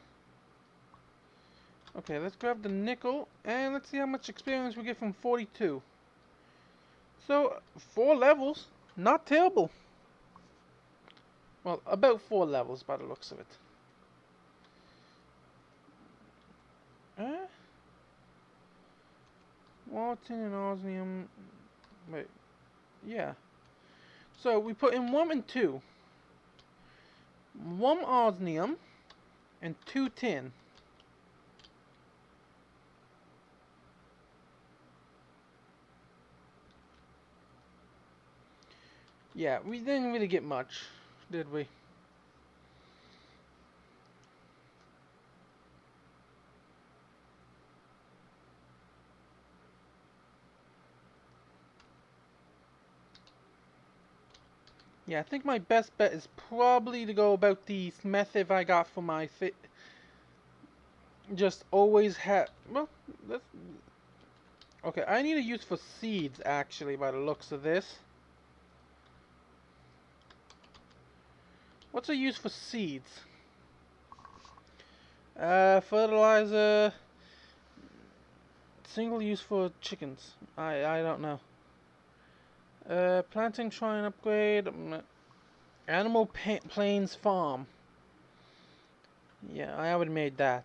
Okay, let's grab the nickel and let's see how much experience we get from 42. So, 4 levels, not terrible. Well, about 4 levels by the looks of it. Molten and osmium. Wait, yeah. So we put in 1 and 2. 1 osmium and 2 tin. Yeah, we didn't really get much, did we? Yeah, I think my best bet is probably to go about the method I got for my fit. Just always have. Well, that's. Okay, I need to use for seeds actually by the looks of this. What's a use for seeds? Fertilizer. Single use for chickens. I don't know. Planting shrine upgrade. Animal Plains Farm. Yeah, I already made that.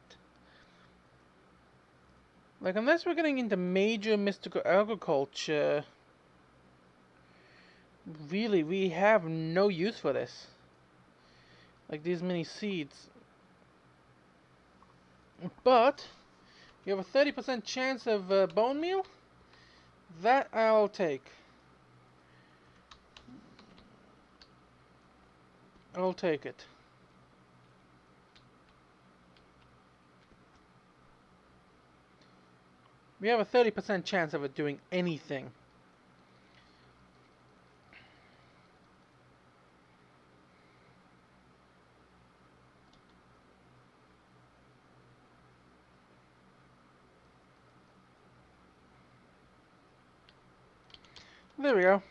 Like, unless we're getting into major mystical agriculture, really, we have no use for this. Like, these many seeds. But, we have a 30% chance of bone meal. That I'll take. I'll take it. We have a 30% chance of it doing anything. There we go.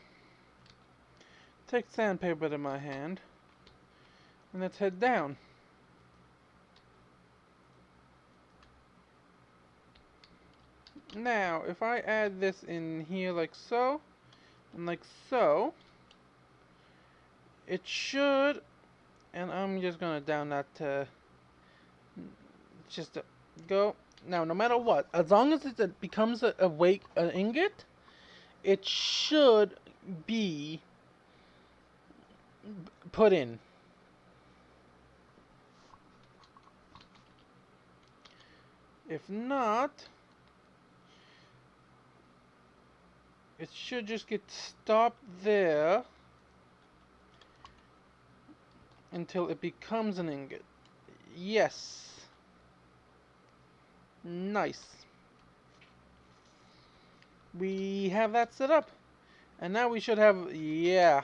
Take sandpaper to my hand. And let's head down. Now, if I add this in here like so, and like so, it should, and I'm just gonna down that to just go. Now, no matter what, as long as it becomes an ingot, it should be put in. If not, it should just get stopped there until it becomes an ingot. Yes. Nice. We have that set up. And now we should have, yeah.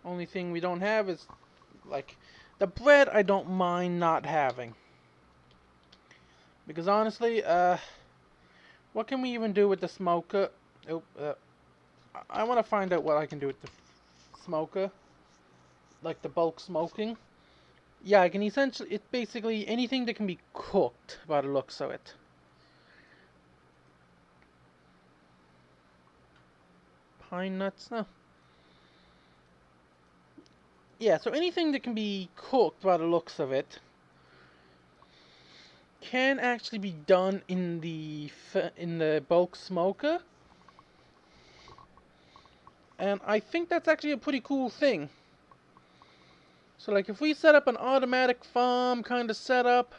Only thing we don't have is, like, the bread I don't mind not having. Because honestly, what can we even do with the smoker? Oh, I want to find out what I can do with the smoker. Like the bulk smoking. Yeah, I can essentially, it's basically anything that can be cooked by the looks of it. pine nuts. No. Yeah, so anything that can be cooked by the looks of it can actually be done in the bulk smoker. And I think that's actually a pretty cool thing. So like if we set up an automatic farm kind of setup,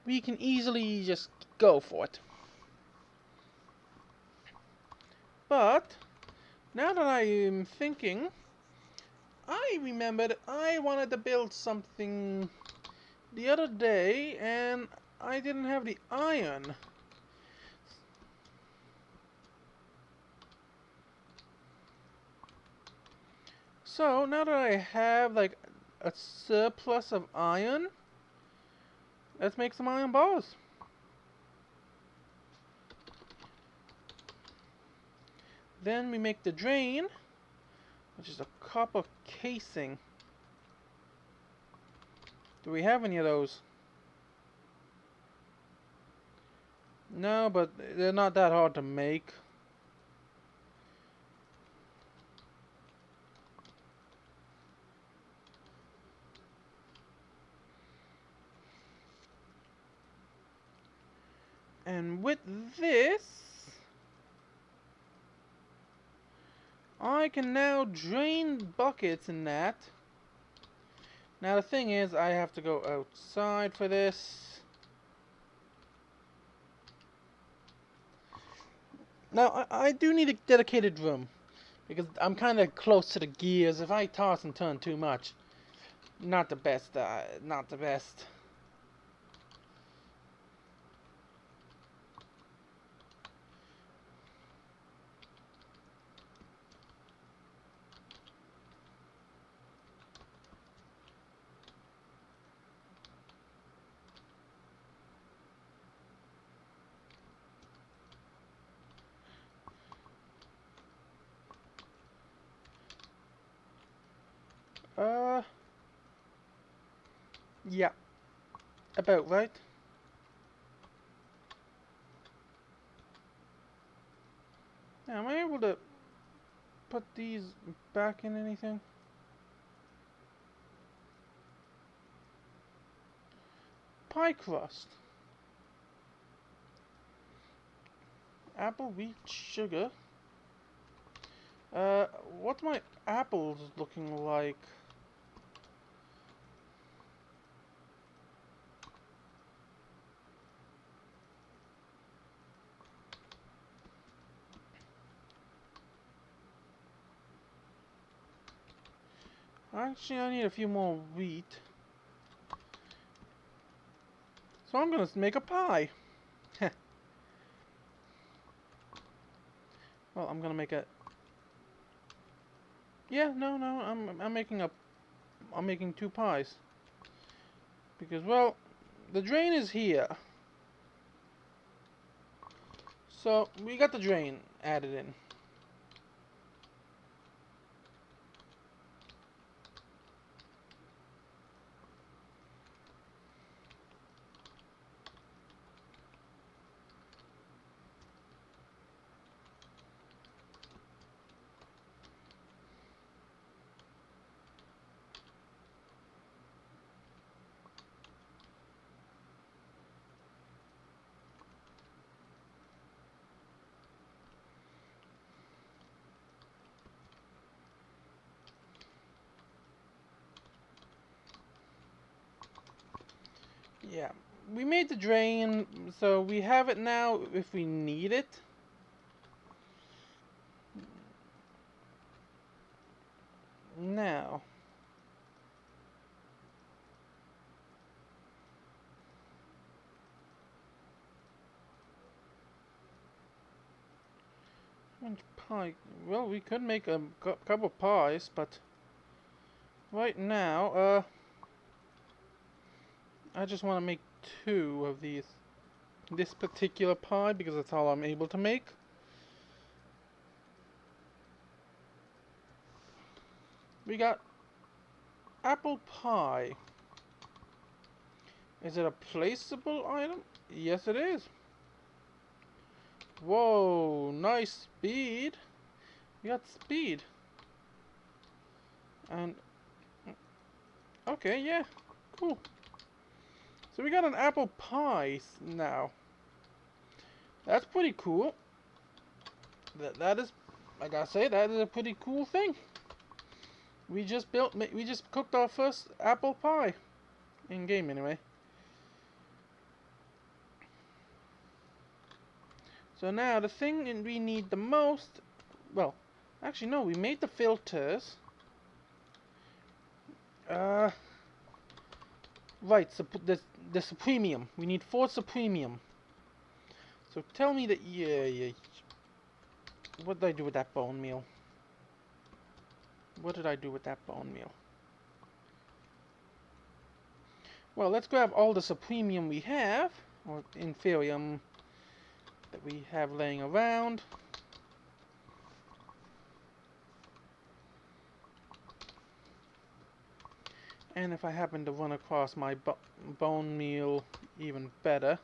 we can easily just go for it. But now that I am thinking, I remembered I wanted to build something the other day and I didn't have the iron. So now that I have like a surplus of iron, let's make some iron bars. Then we make the drain, which is a copper casing. Do we have any of those? No, but they're not that hard to make. And with this, I can now drain buckets in that. Now the thing is, I have to go outside for this. Now, I do need a dedicated room, because I'm kind of close to the gears. If I toss and turn too much, not the best, not the best. Yeah, about right. Now, am I able to put these back in anything? Pie crust. Apple, wheat, sugar. What's my apples looking like? Actually, I need a few more wheat. So I'm gonna make a pie. Well, I'm gonna make a. Yeah, no, I'm making two pies. Because, well, the drain is here. So we got the drain added in. Yeah, we made the drain, so we have it now if we need it. Now, pie. Well, we could make a couple pies, but right now, I just want to make two of these. This particular pie, because that's all I'm able to make. We got apple pie. Is it a placeable item? Yes, it is. Whoa, nice speed. We got speed. And okay, yeah, cool. So we got an apple pie now. That's pretty cool. That is, I gotta say, that is a pretty cool thing. We just cooked our first apple pie. In game, anyway. So now, the thing we need the most... Well, actually no, we made the filters. Right, so the supremium. We need 4 supremium. So tell me that... Yeah. What did I do with that bone meal? What did I do with that bone meal? Well, let's grab all the supremium we have, or inferium that we have laying around. And if I happen to run across my bone meal, even better.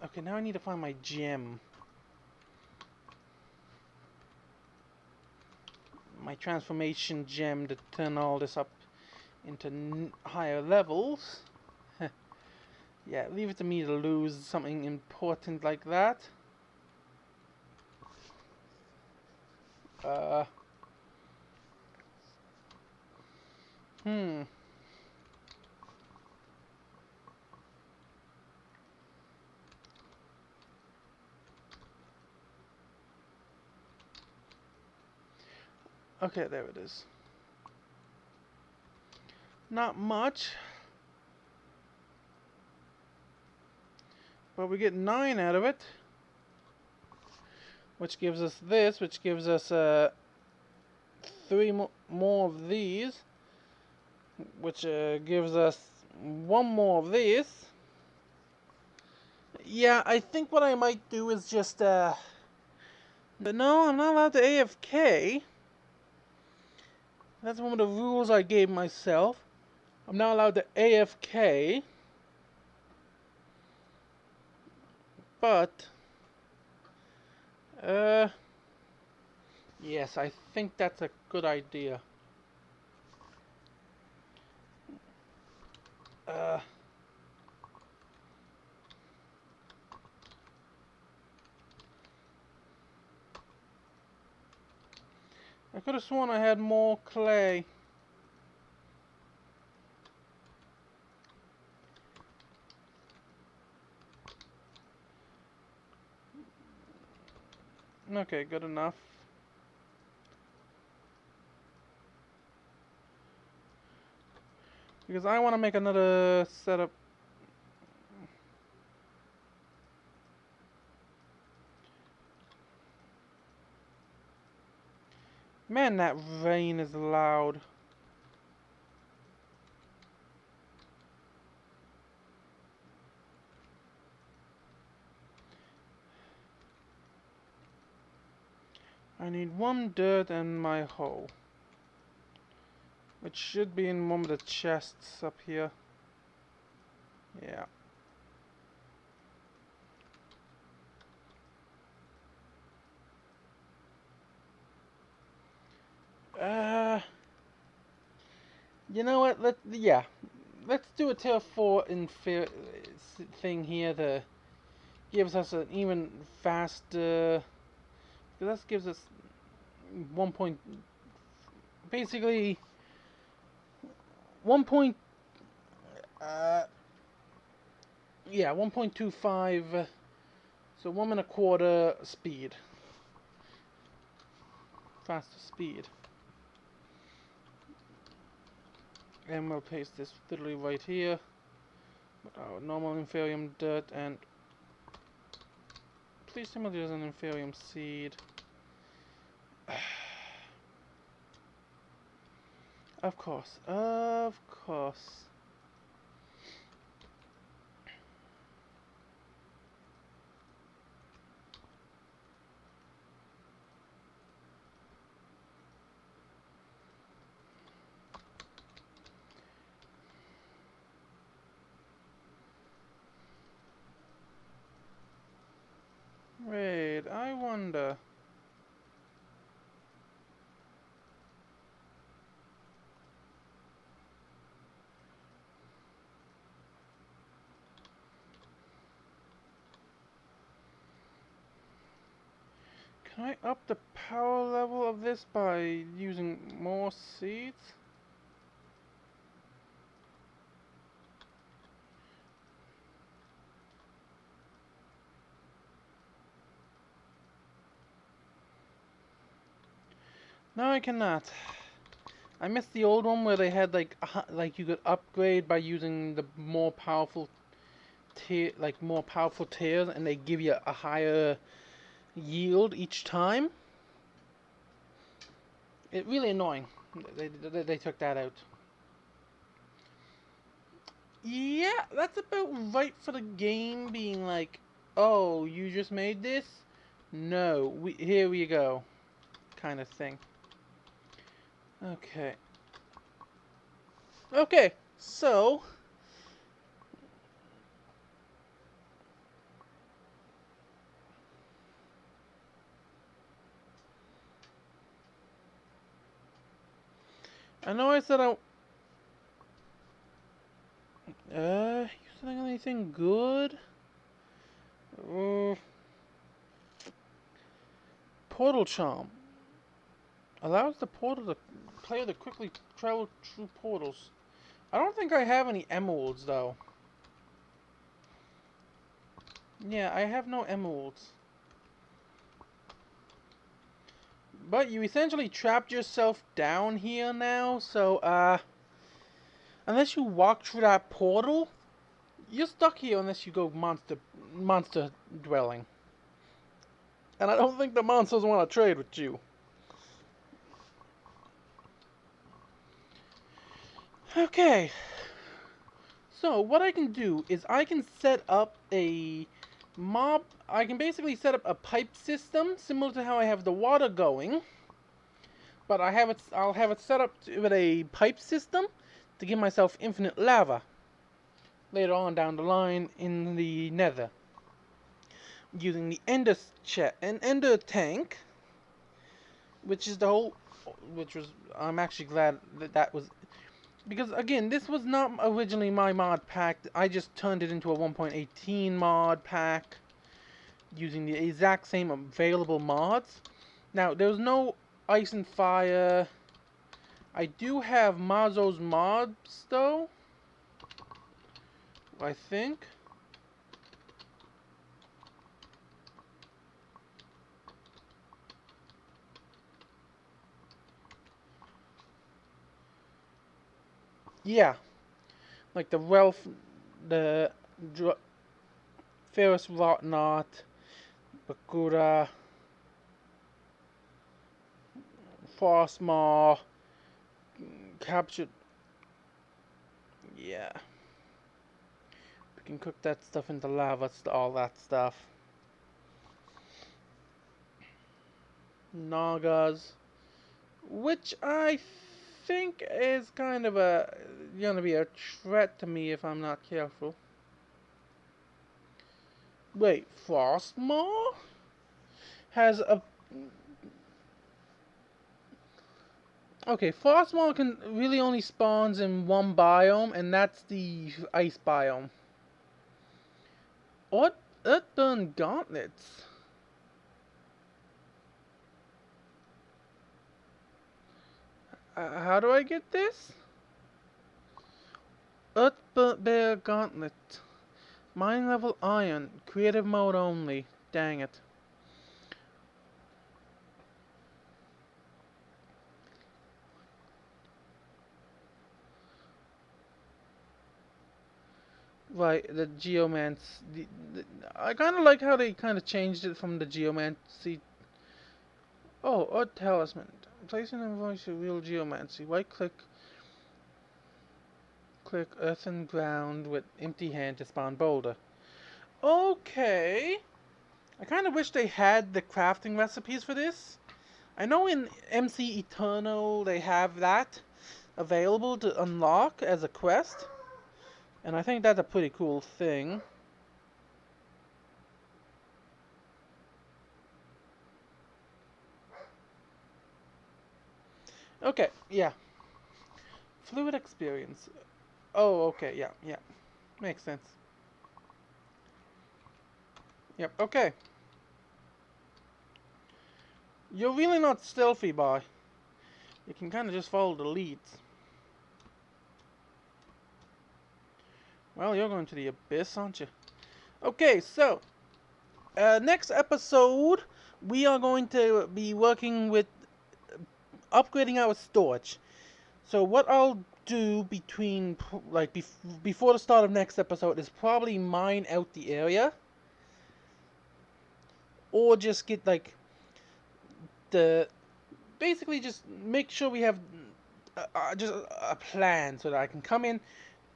Okay, now I need to find my gem. My transformation gem to turn all this up into higher levels. Yeah, leave it to me to lose something important like that. Okay, there it is. Not much. But we get 9 out of it. Which gives us this, which gives us 3 more of these. Which gives us 1 more of these. Yeah, I think what I might do is just, but no, I'm not allowed to AFK. That's one of the rules I gave myself. I'm not allowed to AFK. But, yes, I think that's a good idea. I could have sworn I had more clay. Okay, good enough. Because I want to make another setup. Man, that rain is loud. I need 1 dirt and my hoe. Which should be in one of the chests up here. Yeah. You know what? Let's do a tier 4 thing here to gives us an even faster. That gives us 1 point. Basically, 1 point. Yeah, 1.25. So 1.25 speed. Faster speed. And we'll paste this literally right here. Our normal Inferium dirt and... Please tell me there's an Inferium seed. Of course. Of course. Can I up the power level of this by using more seeds? No, I cannot. I missed the old one where they had like you could upgrade by using the more powerful tier, like more powerful tiers, and they give you a higher yield each time. It really annoying. They took that out. Yeah, that's about right for the game being like, oh, you just made this? No, here we go, kind of thing. Okay. Okay, so I know I said you said anything good? Portal charm allows the player to quickly travel through portals. I don't think I have any emeralds though. Yeah, I have no emeralds. But you essentially trapped yourself down here now, so unless you walk through that portal, you're stuck here unless you go monster dwelling. And I don't think the monsters want to trade with you. Okay. So what I can do is I can set up a mob. I can basically set up a pipe system similar to how I have the water going. But I'll have it set up with a pipe system to give myself infinite lava later on down the line in the nether. Using the ender tank, which is the whole, which was, I'm actually glad that was, because again, this was not originally my mod pack. I just turned it into a 1.18 mod pack using the exact same available mods. Now, there's no ice and fire. I do have Mazo's mods though, I think. Yeah, like the the Ferris Whatnot, Bakura, Frostmaw, captured. Yeah, we can cook that stuff into lava, all that stuff. Nagas, which I think is kind of gonna be a threat to me if I'm not careful. Wait, Frostmaw has a. Okay, Frostmaw can really only spawns in one biome, and that's the ice biome. What? Earthburn gauntlets. How do I get this? Earthburn gauntlet. Mine level iron. Creative mode only. Dang it. Right, the geomance. I kind of like how they kind of changed it from the geomancy. Oh, Earth talisman. Placing a voice of real geomancy. Right click earth and ground with empty hand to spawn boulder. Okay. I kind of wish they had the crafting recipes for this. I know in MC Eternal they have that available to unlock as a quest. And I think that's a pretty cool thing. Okay, yeah. Fluid experience. Oh, okay, yeah. Makes sense. Yep, okay. You're really not stealthy, boy. You can kind of just follow the leads. Well, you're going to the abyss, aren't you? Okay, so next episode we are going to be working with upgrading our storage. So what I'll do between before the start of next episode is probably mine out the area, or just get like the basically just make sure we have just a plan so that I can come in,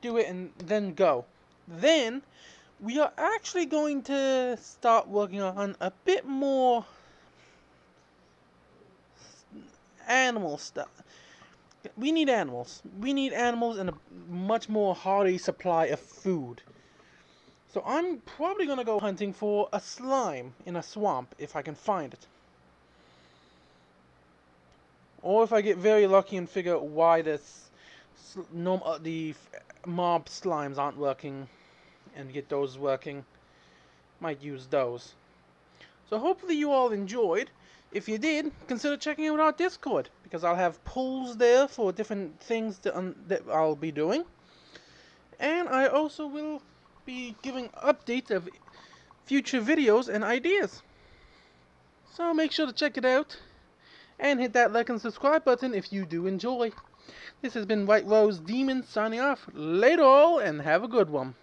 do it, and then go. Then we are actually going to start working on a bit more animal stuff. We need animals. We need animals and a much more hearty supply of food. So I'm probably going to go hunting for a slime in a swamp if I can find it. Or if I get very lucky and figure out why the mob slimes aren't working and get those working, might use those. So hopefully you all enjoyed. If you did, consider checking out our Discord, because I'll have polls there for different things that I'll be doing. And I also will be giving updates of future videos and ideas. So make sure to check it out. And hit that like and subscribe button if you do enjoy. This has been White Rose Demon signing off. Later all, and have a good one.